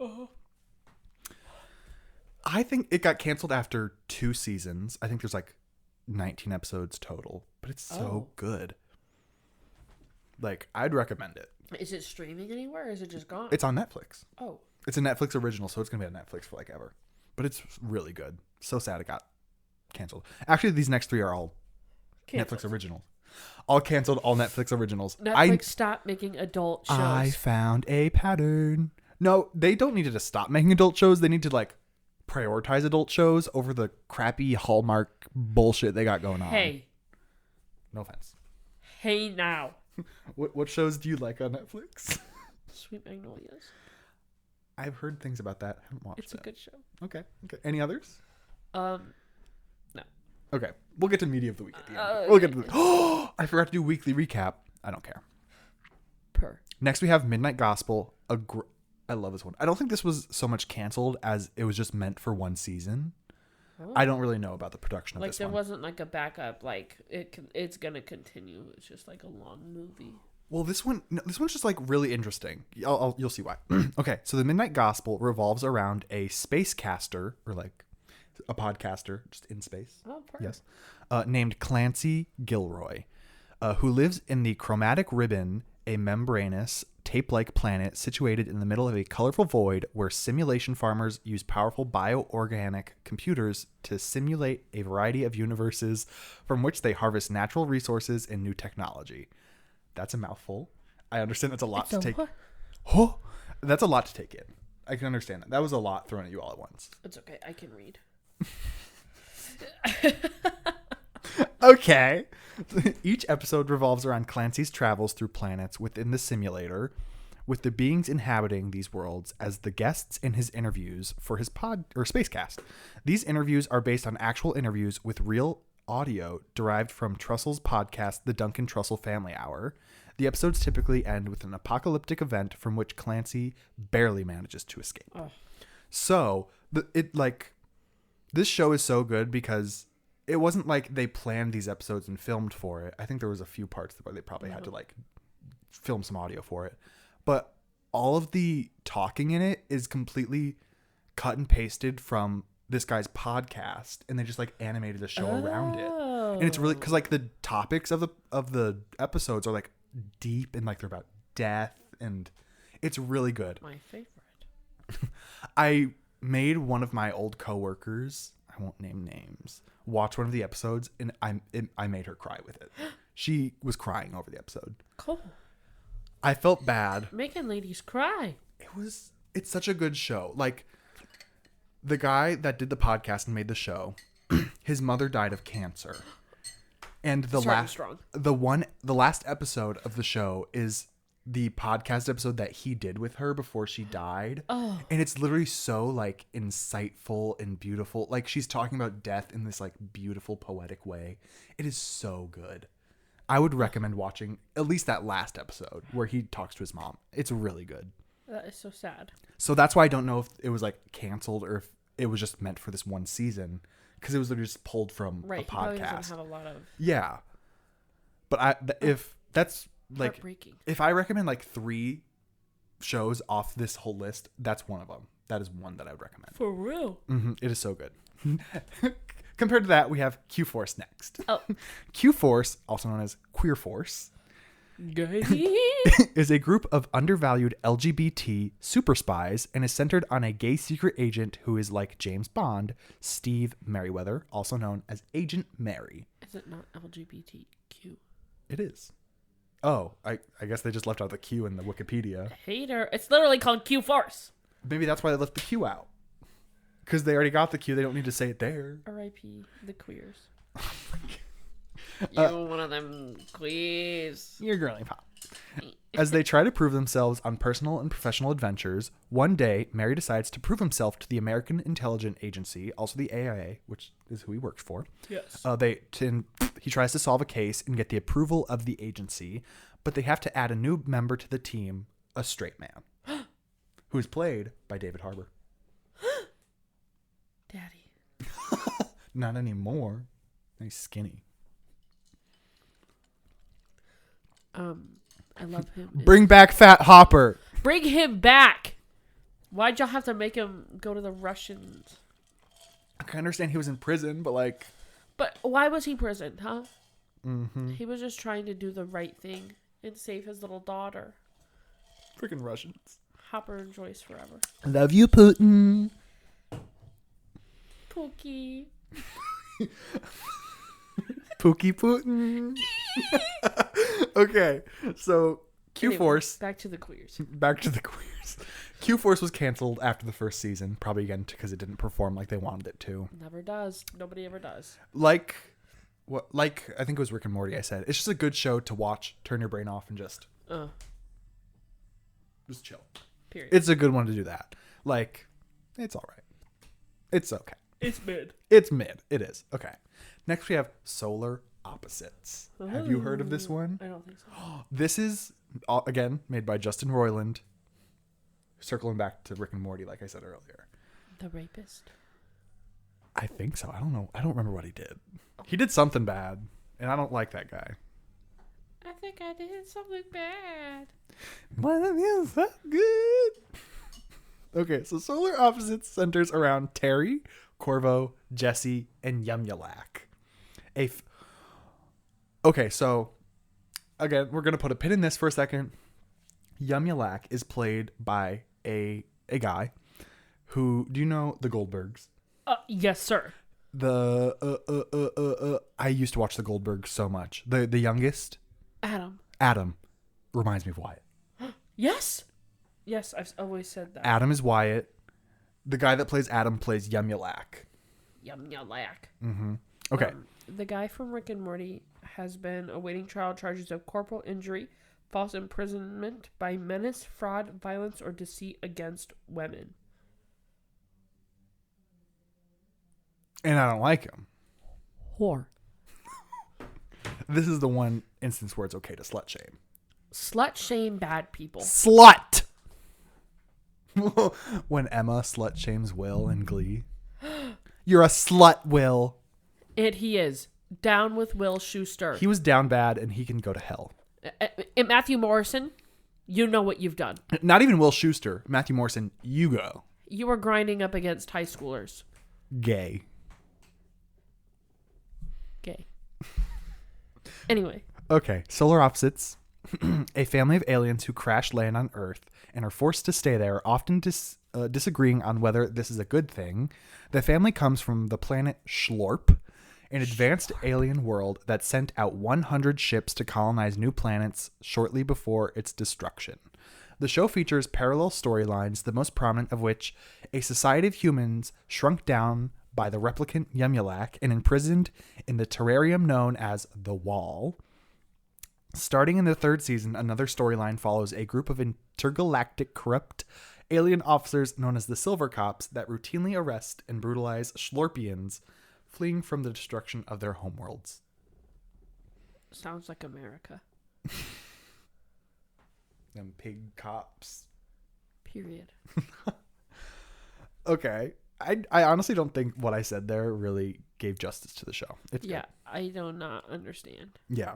I think it got canceled after 2 seasons. I think there's like 19 episodes total, but it's so good. Like, I'd recommend it. Is it streaming anywhere or is it just gone? It's on Netflix. Oh. It's a Netflix original, so it's going to be on Netflix for like ever. But it's really good. So sad it got canceled. Actually, these next 3 are all Canceled. Netflix originals. All canceled, all Netflix originals. Netflix stopped making adult shows. I found a pattern. No, they don't need to stop making adult shows. They need to like prioritize adult shows over the crappy Hallmark bullshit they got going on. Hey. No offense. Hey now. What shows do you like on Netflix? Sweet Magnolias. I've heard things about that. I haven't watched It's that. a good show. Okay. Any others? No. Okay. We'll get to media of the week at the end. Okay. We'll get to Oh, I forgot to do weekly recap. I don't care. Next we have Midnight Gospel. I love this one. I don't think this was so much canceled as it was just meant for 1 season. Oh. I don't really know about the production of like this there one. wasn't like a backup. Like it's gonna continue. It's just like a long movie. Well, this one's just like really interesting. You'll see why. Okay, so the Midnight Gospel revolves around a space caster, or like a podcaster just in space. Oh, perfect. Yes, named Clancy Gilroy, who lives in the Chromatic Ribbon, a membranous tape-like planet situated in the middle of a colorful void where simulation farmers use powerful bioorganic computers to simulate a variety of universes from which they harvest natural resources and new technology. That's a mouthful. I understand that's a lot to take. Oh, that's a lot to take in. I can understand that. That was a lot thrown at you all at once. It's okay. I can read. Okay. Each episode revolves around Clancy's travels through planets within the simulator, with the beings inhabiting these worlds as the guests in his interviews for his Spacecast. These interviews are based on actual interviews with real audio derived from Trussell's podcast, The Duncan Trussell Family Hour. The episodes typically end with an apocalyptic event from which Clancy barely manages to escape. Oh. So, This show is so good because it wasn't like they planned these episodes and filmed for it. I think there was a few parts where they probably had to like film some audio for it. But all of the talking in it is completely cut and pasted from this guy's podcast, and they just like animated the show around it. And it's really because like the topics of the episodes are like deep and like they're about death, and it's really good. My favorite. I made one of my old coworkers, I won't name names, watch one of the episodes, and I made her cry with it. She was crying over the episode. Cool. I felt bad. Making ladies cry. It's such a good show. Like, the guy that did the podcast and made the show, his mother died of cancer. And the last episode of the show is the podcast episode that he did with her before she died. Oh. And it's literally so like insightful and beautiful. Like, she's talking about death in this like beautiful poetic way. It is so good. I would recommend watching at least that last episode where he talks to his mom. It's really good. That is so sad. So that's why I don't know if it was like canceled or if it was just meant for this one season, because it was literally just pulled from a podcast. He probably doesn't have a lot of. Yeah, but if that's like, heartbreaking. If I recommend like 3 shows off this whole list, that's one of them. That is one that I would recommend. For real. Mm-hmm. It is so good. Compared to that, we have Q Force next. Oh. Q Force, also known as Queer Force, Gay. is a group of undervalued LGBT super spies and is centered on a gay secret agent who is like James Bond, Steve Merriweather, also known as Agent Mary. Is it not LGBTQ? It is. Oh, I guess they just left out the Q in the Wikipedia. Hater. It's literally called Q Force. Maybe that's why they left the Q out. Because they already got the Q. They don't need to say it there. R.I.P. the queers. Oh You one of them queers. You're girly pop. As they try to prove themselves on personal and professional adventures, one day, Mary decides to prove himself to the American Intelligence Agency, also the AIA, which is who he works for. Yes. He tries to solve a case and get the approval of the agency, but they have to add a new member to the team, a straight man, who is played by David Harbour. Daddy. Not anymore. He's skinny. I love him. Bring back Fat Hopper. Bring him back. Why'd y'all have to make him go to the Russians? I can understand he was in prison, but like... But why was he prisoned, huh? Mm-hmm. He was just trying to do the right thing and save his little daughter. Freaking Russians. Hopper and Joyce forever. Love you, Putin. Pookie. Pookie Putin. Okay, so Q Force. Back to the queers. Back to the queers. Q Force was canceled after the first season, probably again because it didn't perform like they wanted it to. Never does. Nobody ever does. Like I think it was Rick and Morty. I said it's just a good show to watch, turn your brain off, and just chill. Period. It's a good one to do that. Like, it's all right. It's okay. It's mid. It's mid. It is. Okay. Next we have Solar Opposites. Have you heard of this one? I don't think so. This is, again, made by Justin Roiland. Circling back to Rick and Morty, like I said earlier. The rapist? I think so. I don't know. I don't remember what he did. He did something bad, and I don't like that guy. I think I did something bad. Why that feels so good. Okay, so Solar Opposites centers around Terry, Corvo, Jesse, and Yumyalak. Okay, so again, we're gonna put a pin in this for a second. Yumyalak is played by a guy who, do you know the Goldbergs? Yes, sir. I used to watch the Goldbergs so much. The youngest, Adam reminds me of Wyatt. Yes, I've always said that. Adam is Wyatt. The guy that plays Adam plays Yumyalak. Yumyalak. Mm-hmm. Okay. The guy from Rick and Morty has been awaiting trial charges of corporal injury, false imprisonment by menace, fraud, violence, or deceit against women. And I don't like him. Whore. This is the one instance where it's okay to slut shame. Slut shame bad people. Slut! When Emma slut shames Will in Glee. You're a slut, Will. And he is down with Will Schuester. He was down bad, and he can go to hell. And Matthew Morrison, you know what you've done. Not even Will Schuester. Matthew Morrison, you go. You are grinding up against high schoolers. Gay. Anyway. Okay, solar opposites. A family of aliens who crash land on Earth and are forced to stay there, often disagreeing on whether this is a good thing. The family comes from the planet Schlorp, an advanced alien world that sent out 100 ships to colonize new planets shortly before its destruction. The show features parallel storylines, the most prominent of which a society of humans shrunk down by the replicant Yemulak and imprisoned in the terrarium known as the Wall. Starting in the third season, another storyline follows a group of intergalactic corrupt alien officers known as the Silver Cops that routinely arrest and brutalize Schlorpians fleeing from the destruction of their homeworlds. Sounds like America. Them pig cops. Period. Okay. I honestly don't think what I said there really gave justice to the show. It's yeah, good. I do not understand. Yeah.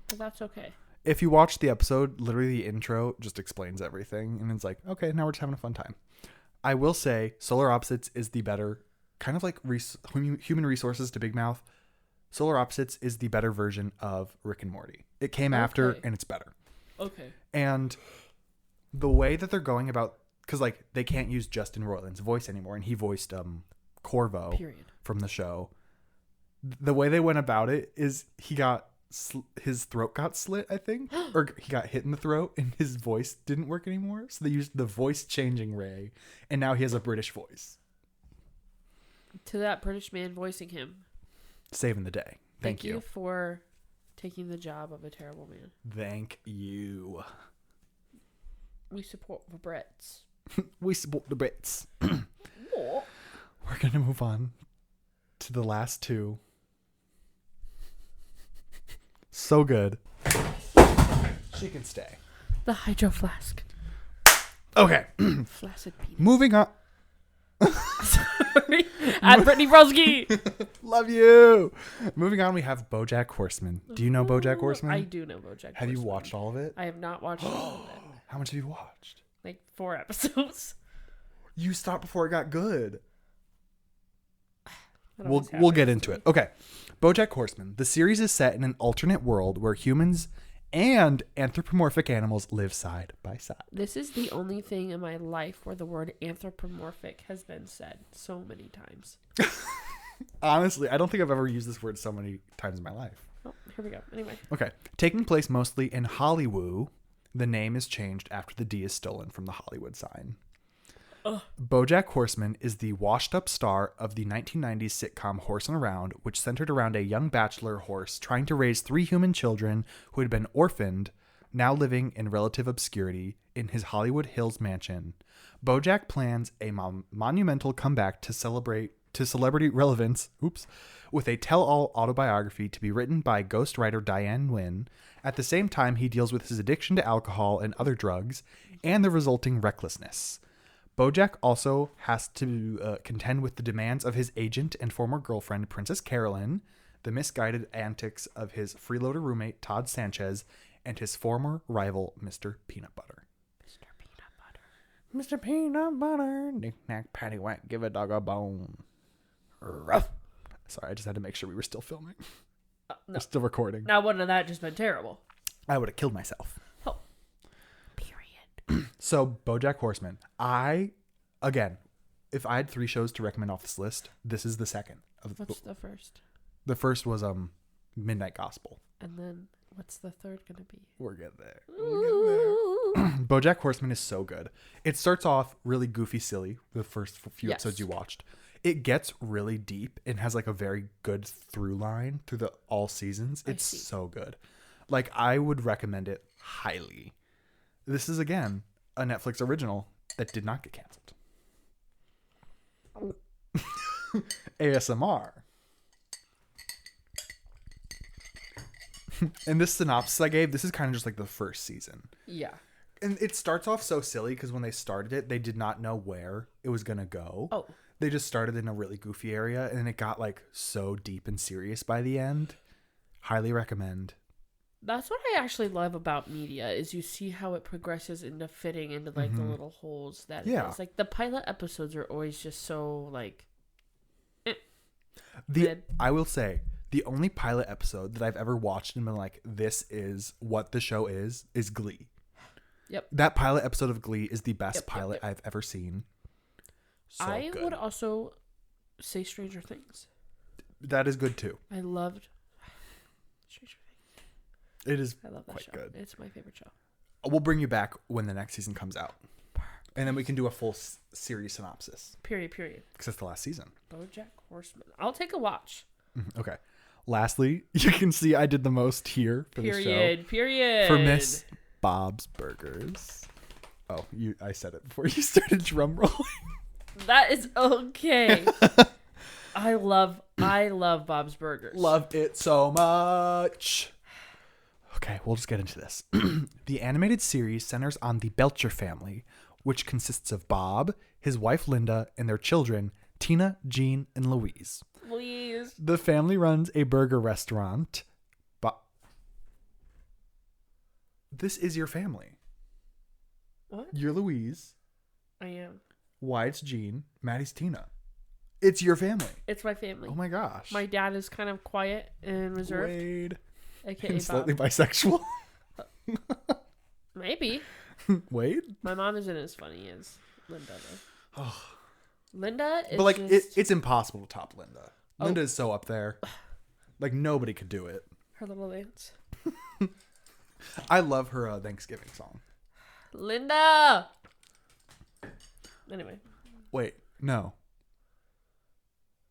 But that's okay. If you watch the episode, literally the intro just explains everything. And it's like, okay, now we're just having a fun time. I will say Solar Opposites is the better, kind of like Human Resources to Big Mouth. Solar Opposites is the better version of Rick and Morty. It came after and it's better. Okay. And the way that they're going about, because like they can't use Justin Roiland's voice anymore, and he voiced Corvo from the show. The way they went about it is he got his throat got slit, I think, or he got hit in the throat, and his voice didn't work anymore. So they used the voice changing ray, and now he has a British voice. To that British man voicing him, saving the day. Thank you for taking the job of a terrible man. Thank you. We support the Brits. We support the Brits. What? We're going to move on to the last two. So good. She can stay. The Hydro Flask. Okay. Flaccid penis. Moving on. Sorry. And Brittany Broski. Love you. Moving on, we have BoJack Horseman. Do you know BoJack Horseman? I do know BoJack Horseman. Have you watched all of it? I have not watched all of it. How much have you watched? Like 4 episodes. You stopped before it got good. We'll get into it. Okay. BoJack Horseman. The series is set in an alternate world where humans and anthropomorphic animals live side by side. This is the only thing in my life where the word anthropomorphic has been said so many times. Honestly, I don't think I've ever used this word so many times in my life. Oh, here we go. Anyway. Okay. Taking place mostly in Hollywood, the name is changed after the D is stolen from the Hollywood sign. BoJack Horseman is the washed-up star of the 1990s sitcom Horsin' Around, which centered around a young bachelor horse trying to raise 3 human children who had been orphaned, now living in relative obscurity in his Hollywood Hills mansion. BoJack plans a monumental comeback to celebrity relevance, with a tell-all autobiography to be written by ghostwriter Diane Nguyen. At the same time, he deals with his addiction to alcohol and other drugs and the resulting recklessness. BoJack also has to contend with the demands of his agent and former girlfriend, Princess Carolyn, the misguided antics of his freeloader roommate, Todd Sanchez, and his former rival, Mr. Peanut Butter. Mr. Peanut Butter. Mr. Peanut Butter. Knick-knack, paddywhack, give a dog a bone. Ruff. Sorry, I just had to make sure we were still filming. No. We're still recording. Now, wouldn't that just been terrible? I would have killed myself. Oh. Period. So, BoJack Horseman. Again, if I had 3 shows to recommend off this list, this is the second. What's the first? The first was Midnight Gospel. And then what's the third going to be? We'll get there. BoJack Horseman is so good. It starts off really goofy, silly, the first few episodes you watched. It gets really deep and has like a very good through line through all seasons. It's so good. Like, I would recommend it highly. This is, again, a Netflix original that did not get canceled. ASMR. And this synopsis I gave, this is kind of just like the first season. Yeah. And it starts off so silly because when they started it, they did not know where it was going to go. Oh. They just started in a really goofy area, and then it got like so deep and serious by the end. Highly recommend. That's what I actually love about media is you see how it progresses into fitting into like the little holes that it is. Like the pilot episodes are always just so like. I will say the only pilot episode that I've ever watched and been like, this is what the show is Glee. Yep. That pilot episode of Glee is the best pilot I've ever seen. So I good. would also say Stranger Things. That is good too. I loved Stranger Things. It is I love that quite show. good. It's my favorite show. We'll bring you back when the next season comes out. And then we can do a full series synopsis. Period. Because it's the last season. BoJack Horseman. I'll take a watch. Okay. Lastly, you can see I did the most here for the show. Period. For Miss Bob's Burgers. Oh, I said it before you started drum rolling. That is okay. I love Bob's Burgers. Love it so much. Okay, we'll just get into this. The animated series centers on the Belcher family, which consists of Bob, his wife Linda, and their children, Tina, Jean, and Louise. Please. The family runs a burger restaurant. This is your family. What? You're Louise. I am. Wyatt's Jean. Maddie's Tina. It's your family. It's my family. Oh my gosh. My dad is kind of quiet and reserved. Wade. AKA And slightly Bob. bisexual. Maybe. Wade? My mom isn't as funny as Linda, though. Linda is But like, just... it's impossible to top Linda. Linda is so up there. Like, nobody could do it. her little dance. I love her Thanksgiving song. Linda! Anyway. Wait, no.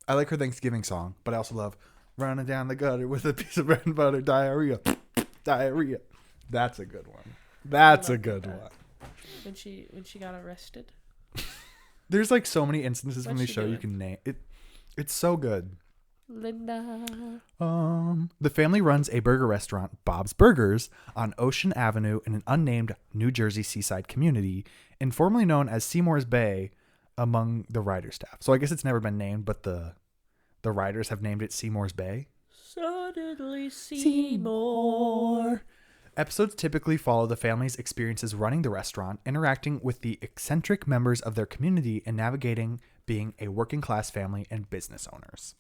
I like her Thanksgiving song, but I also love running down the gutter with a piece of bread and butter, diarrhea. Diarrhea. That's a good one. That's a good one. When she got arrested. There's like so many instances What's from the she show doing? you can name. It's so good. Linda. The family runs a burger restaurant, Bob's Burgers, on Ocean Avenue in an unnamed New Jersey seaside community, informally known as Seymour's Bay among the writer staff. So I guess it's never been named, but the writers have named it Seymour's Bay. Suddenly Seymour. Episodes typically follow the family's experiences running the restaurant, interacting with the eccentric members of their community, and navigating being a working class family and business owners.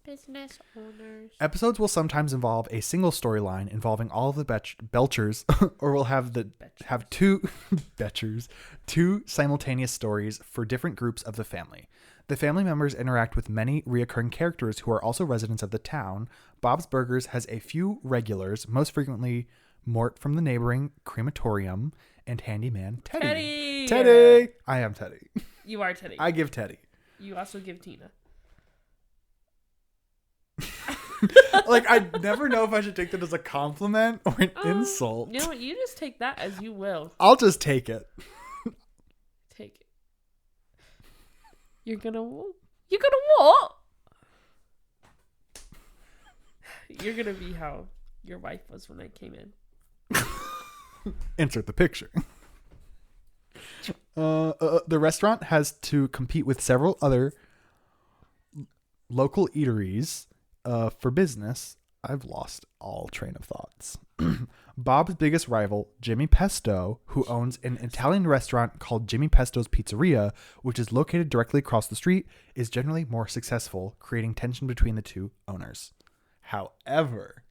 Episodes will sometimes involve a single storyline involving all of the Belchers, or will have two Betchers, two simultaneous stories for different groups of the family. The family members interact with many reoccurring characters who are also residents of the town. Bob's Burgers has a few regulars, most frequently Mort from the neighboring crematorium and handyman Teddy. Teddy! I am Teddy. You are Teddy. I give Teddy. You also give Tina. Like, I never know if I should take that as a compliment or an insult. You know what? You just take that as you will. I'll just take it. Take it. You're gonna what? You're gonna be how your wife was when I came in. Insert the picture. The restaurant has to compete with several other local eateries for business. I've lost all train of thoughts. Bob's biggest rival, Jimmy Pesto, who owns an Italian restaurant called Jimmy Pesto's Pizzeria, which is located directly across the street, is generally more successful, creating tension between the two owners. However,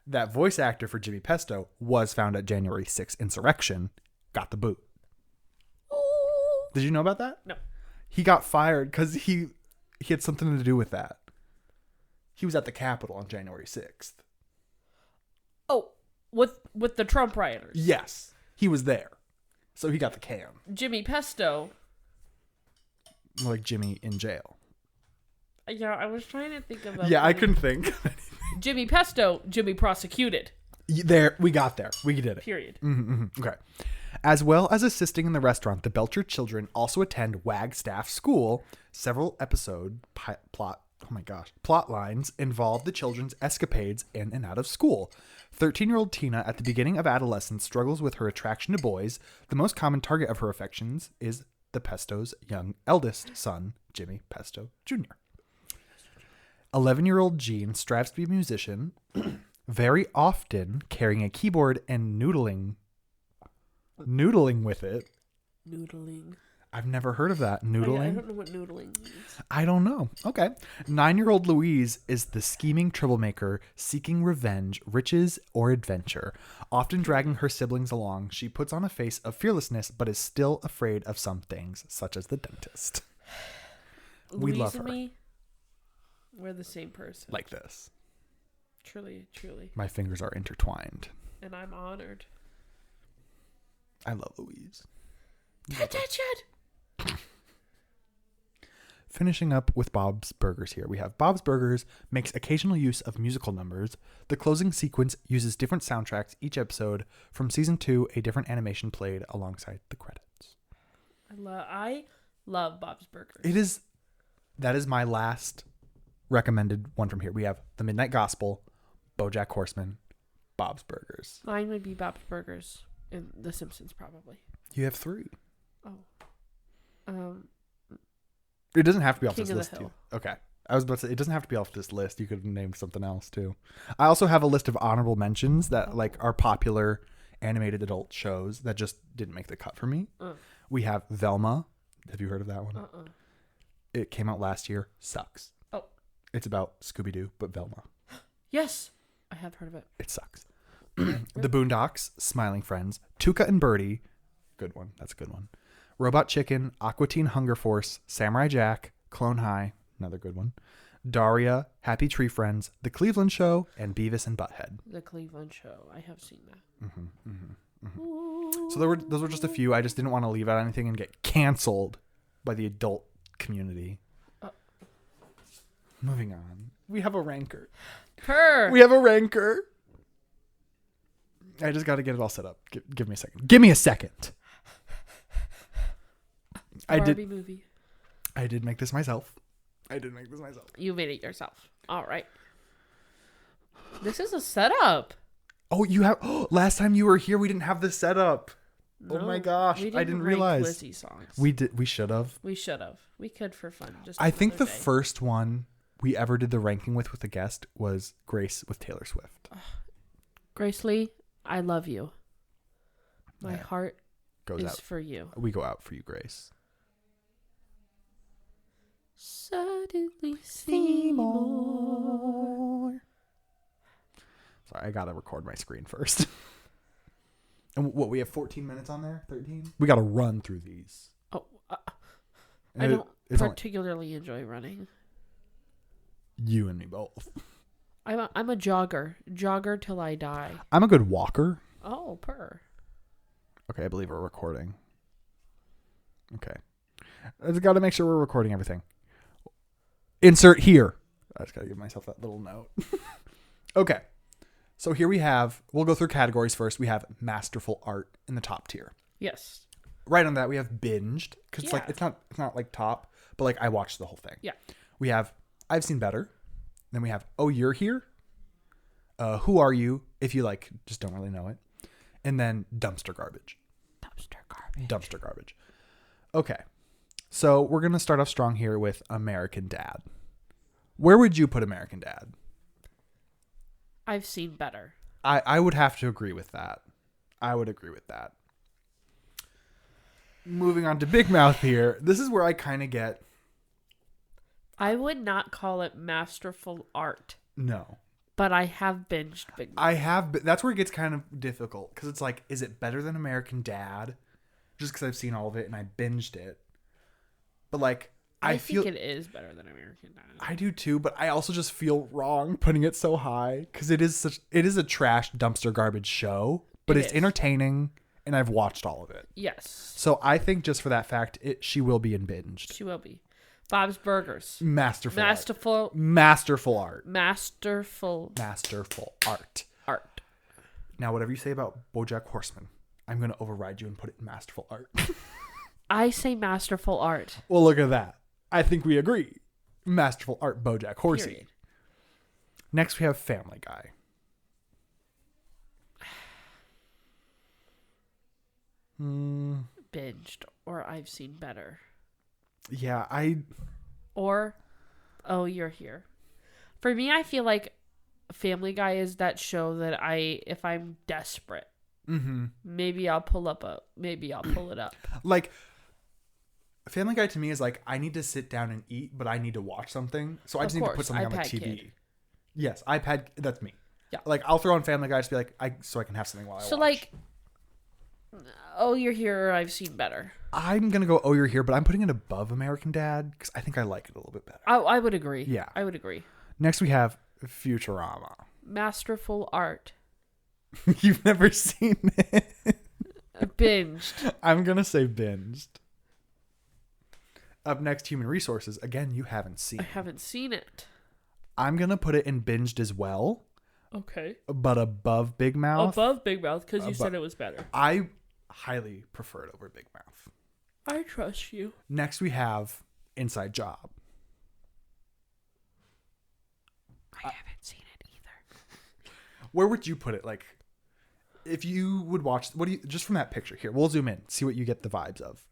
that voice actor for Jimmy Pesto was found at January 6th insurrection, got the boot. Did you know about that? No. He got fired because he had something to do with that. He was at the Capitol on January 6th. Oh, with the Trump rioters. Yes, he was there. So he got the can. Jimmy Pesto. Like Jimmy in jail. Yeah, I was trying to think of a Yeah, I couldn't think. Jimmy Pesto, Jimmy prosecuted. There, we got there. We did it. Period. Okay. As well as assisting in the restaurant, the Belcher children also attend Wagstaff School. Several episode plot lines involve the children's escapades in and out of school. 13-year-old Tina, at the beginning of adolescence, struggles with her attraction to boys. The most common target of her affections is the Pesto's young eldest son, Jimmy Pesto Jr. 11-year-old Gene strives to be a musician, very often carrying a keyboard and noodling with it. Noodling. I've never heard of that. I Noodling? don't know what noodling means. I don't know. Okay. 9-year-old Louise is the scheming troublemaker seeking revenge, riches, or adventure. Often dragging her siblings along, she puts on a face of fearlessness but is still afraid of some things, such as the dentist. We love her. And me, we're the same person. Like this. Truly, truly. My fingers are intertwined. And I'm honored. I love Louise. Attention! Finishing up with Bob's Burgers here. We have Bob's Burgers makes occasional use of musical numbers. The closing sequence uses different soundtracks each episode. From season 2, a different animation played alongside the credits. I love Bob's Burgers. That is my last recommended one from here. We have The Midnight Gospel, BoJack Horseman, Bob's Burgers. Mine would be Bob's Burgers and The Simpsons, probably. You have 3. Oh. It doesn't have to be off King this of the list, Hill. too. Okay. I was about to say, it doesn't have to be off this list. You could have named something else, too. I also have a list of honorable mentions that are popular animated adult shows that just didn't make the cut for me. We have Velma. Have you heard of that one? It came out last year. Sucks. Oh. It's about Scooby-Doo, but Velma. Yes. I have heard of it. It sucks. The Boondocks, Smiling Friends, Tuca and Birdie. Good one. That's a good one. Robot Chicken, Aqua Teen Hunger Force, Samurai Jack, Clone High. Another good one. Daria, Happy Tree Friends, The Cleveland Show, and Beavis and Butthead. The Cleveland Show. I have seen that. So those were just a few. I just didn't want to leave out anything and get canceled by the adult community. Moving on. We have a ranker. We have a ranker. I just got to get it all set up. Give me a second. Give me a second. Barbie movie. I did make this myself. You made it yourself. All right. This is a setup. Oh, you have. Oh, last time you were here, we didn't have this setup. No, oh my gosh, I didn't realize. Lizzie songs. We did. We should have. We should have. We could for fun. Just I think the day. first one we ever did the ranking with a guest was Grace with Taylor Swift. Grace Lee, I love you. My heart goes is out for you. We go out for you, Grace. Suddenly see more. Sorry, I gotta record my screen first. And what, we have 14 minutes on there? 13? We gotta run through these. Oh, I don't particularly enjoy running. You and me both. I'm a jogger till I die. I'm a good walker. Oh, purr. Okay, I believe we're recording. Okay. I just gotta make sure we're recording everything. Insert here. I just gotta give myself that little note. Okay. So here we'll go through categories first. We have masterful art in the top tier. Yes. Right on that, we have binged. Because Yeah. it's not like top, but like I watched the whole thing. Yeah. We have I've seen better. Then we have Oh, You're Here. Who Are You? If you just don't really know it. And then dumpster garbage. Dumpster garbage. Okay. So we're going to start off strong here with American Dad. Where would you put American Dad? I've seen better. I would have to agree with that. I would agree with that. Moving on to Big Mouth here. This is where I kind of get... I would not call it masterful art. No. But I have binged Big Mouth. I have... That's where it gets kind of difficult. Because it's like, is it better than American Dad? Just because I've seen all of it and I binged it. But I feel think it is better than American Dad. I do too, but I also just feel wrong putting it so high because it is a trash dumpster garbage show, but it's entertaining and I've watched all of it. Yes. So I think just for that fact, she will be in binged. She will be. Bob's Burgers. Masterful art. Now, whatever you say about BoJack Horseman, I'm going to override you and put it in masterful art. I say masterful art. Well, look at that. I think we agree. Masterful art, BoJack Horsey. Period. Next, we have Family Guy. Binged, or I've seen better. Yeah, Or, oh, you're here. For me, I feel like Family Guy is that show that if I'm desperate, maybe I'll pull it up. Like, Family Guy to me is like, I need to sit down and eat, but I need to watch something. So I just need to put something on my TV. Kid. Yes, iPad, that's me. Yeah. Like, I'll throw on Family Guy just be like, so I can have something while I watch. So, like, oh, you're here, I've seen better. I'm going to go, oh, you're here, but I'm putting it above American Dad because I think I like it a little bit better. I would agree. Yeah. I would agree. Next, we have Futurama. Masterful art. You've never seen it. Binged. I'm going to say binged. Up next, Human Resources. Again, you haven't seen. I haven't seen it. I'm going to put it in binged as well. Okay. But above Big Mouth. Above Big Mouth, because you said it was better. I highly prefer it over Big Mouth. I trust you. Next, we have Inside Job. I haven't seen it either. Where would you put it? Like, if you would watch, just from that picture here, we'll zoom in, see what you get the vibes of.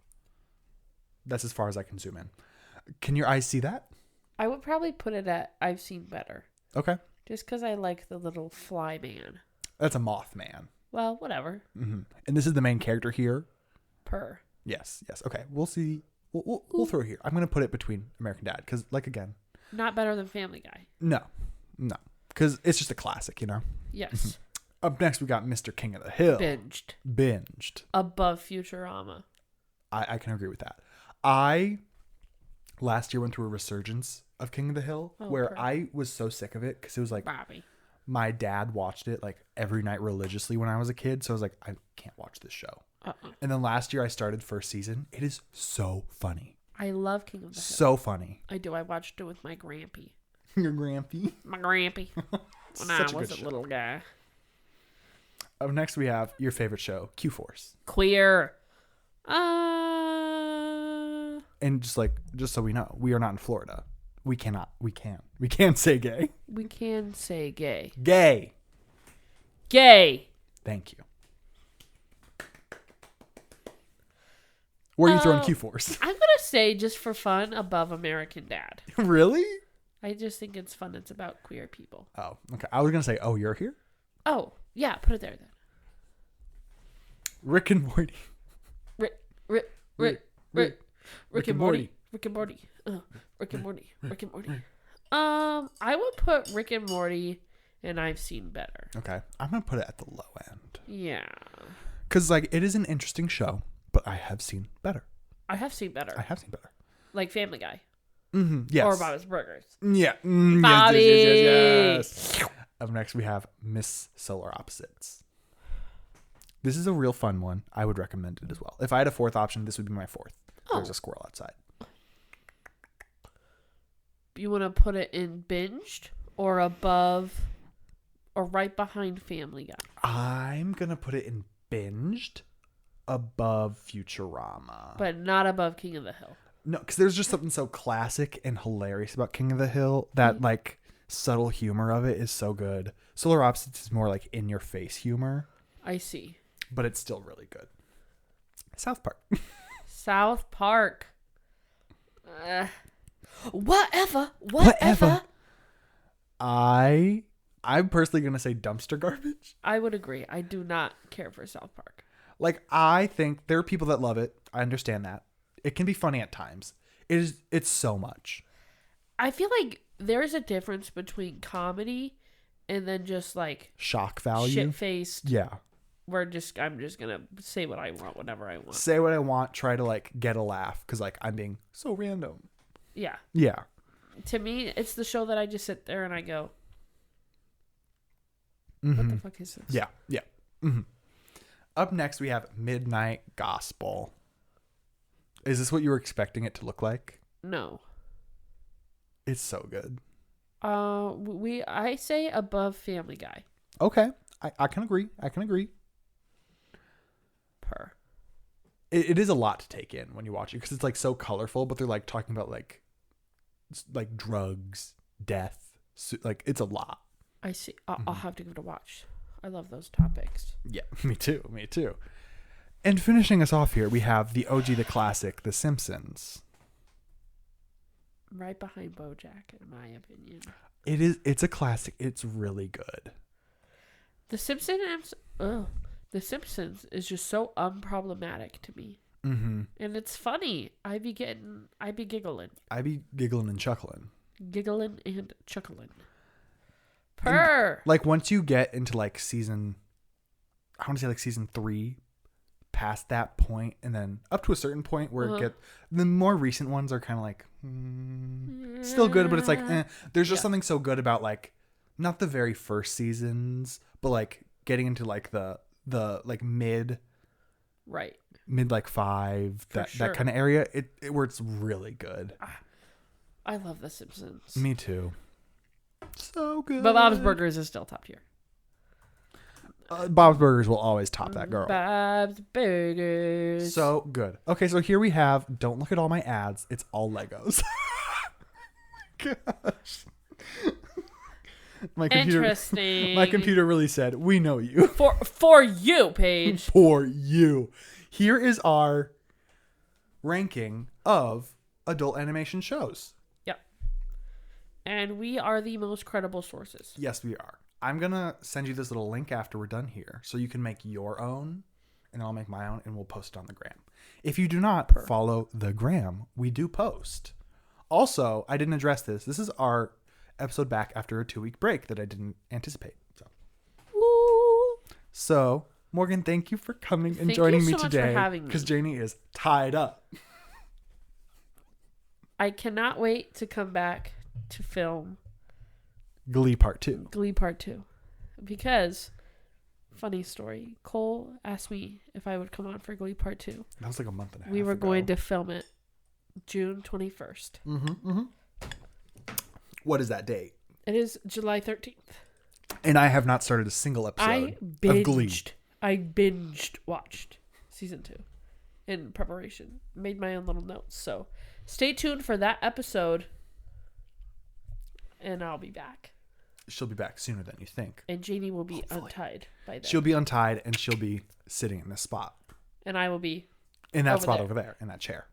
That's as far as I can zoom in. Can your eyes see that? I would probably put it at I've seen better. Okay. Just because I like the little fly man. That's a Mothman. Well, whatever. Mm-hmm. And this is the main character here. Per. Yes. Okay. We'll see. We'll throw it here. I'm going to put it between American Dad because, like, again. Not better than Family Guy. No. Because it's just a classic, you know? Yes. Up next, we got Mr. King of the Hill. Binged. Above Futurama. I can agree with that. I last year went through a resurgence of King of the Hill where I was so sick of it because it was like Bobby. My dad watched it like every night religiously when I was a kid. So I was like, I can't watch this show. And then last year I started first season. It is so funny. I love King of the Hill. So funny. I do. I watched it with my grampy. Your grampy? My grampy. When I was a little guy. Up next we have your favorite show, Q-Force. Queer. And just so we know, we are not in Florida. We can't say gay. We can say gay. Gay. Thank you. Where are you throwing Q-Force? I'm going to say, just for fun, above American Dad. Really? I just think it's fun. It's about queer people. Oh, okay. I was going to say, oh, you're here? Oh, yeah. Put it there then. Rick and Morty. Rick and Morty. Rick and Morty. Rick and Morty. Rick and Morty. I would put Rick and Morty, and I've seen better. Okay. I'm going to put it at the low end. Yeah. Because, like, it is an interesting show, but I have seen better. I have seen better. Like Family Guy. Mm-hmm. Yes. Or Bob's Burgers. Yeah. Bobby. Yes. Up next, we have Miss Solar Opposites. This is a real fun one. I would recommend it as well. If I had a fourth option, this would be my fourth. There's a squirrel outside. You want to put it in binged or above or right behind Family Guy? I'm going to put it in binged above Futurama. But not above King of the Hill. No, because there's just something so classic and hilarious about King of the Hill. That, like, subtle humor of it is so good. Solar Opposites is more like in-your-face humor. I see. But it's still really good. South Park. South Park. Whatever. I'm personally going to say dumpster garbage. I would agree. I do not care for South Park. Like, I think there are people that love it. I understand that. It can be funny at times. It's so much. I feel like there's a difference between comedy and then just like shock value. Shit-faced. Yeah. I'm just going to say what I want, whenever I want. Say what I want, try to like get a laugh because like I'm being so random. Yeah. Yeah. To me, it's the show that I just sit there and I go, what the fuck is this? Yeah. Yeah. Mm-hmm. Up next, we have Midnight Gospel. Is this what you were expecting it to look like? No. It's so good. I say above Family Guy. Okay. I can agree. Per. It is a lot to take in when you watch it because it's like so colorful, but they're like talking about like drugs, death. Like it's a lot. I see. I'll have to give it a watch. I love those topics. Yeah, me too. And finishing us off here, we have the OG, the classic, The Simpsons. Right behind BoJack, in my opinion. It's a classic. It's really good. The Simpsons is just so unproblematic to me. Mm-hmm. And it's funny. I be giggling. I be giggling and chuckling. Giggling and chuckling. Purr. Like once you get into like season 3, past that point, and then up to a certain point where the more recent ones are kind of like still good, but it's like there's just something so good about like not the very first seasons, but like getting into like the like mid like 5 that kind of area it where it's really good. I love The Simpsons. Me too. So good. But Bob's Burgers is still top tier. Bob's Burgers will always top that girl. Bob's Burgers. So good. Okay, so here we have, don't look at all my ads. It's all Legos. Gosh. Interesting. My computer really said, we know you. For you, Paige. For you. Here is our ranking of adult animation shows. Yep. And we are the most credible sources. Yes, we are. I'm going to send you this little link after we're done here so you can make your own, and I'll make my own, and we'll post it on the gram. If you do not follow the gram, we do post. Also, I didn't address this. This is our episode back after a 2-week break that I didn't anticipate. So Morgan, thank you for coming and joining me today. Much for having me. Because Janie is tied up. I cannot wait to come back to film Glee Part 2. Glee Part 2. Because, funny story, Cole asked me if I would come on for Glee Part 2. That was like a month and a half We were ago. going to film it June 21st. What is that date? It is July 13th. And I have not started a single episode of Glee. I binged watched season 2 in preparation. Made my own little notes. So stay tuned for that episode. And I'll be back. She'll be back sooner than you think. And Janie will be untied by then. She'll be untied and she'll be sitting in this spot. And I will be in that spot over there, in that chair.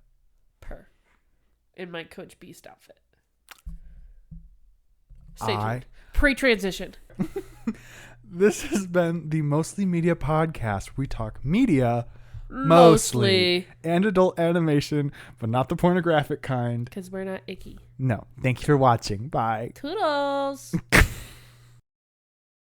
In my Coach Beast outfit. Stay tuned. Pre-transition. This has been the Mostly Media podcast. We talk media mostly and adult animation, but not the pornographic kind. Because we're not icky. No. Thank you for watching. Bye. Toodles.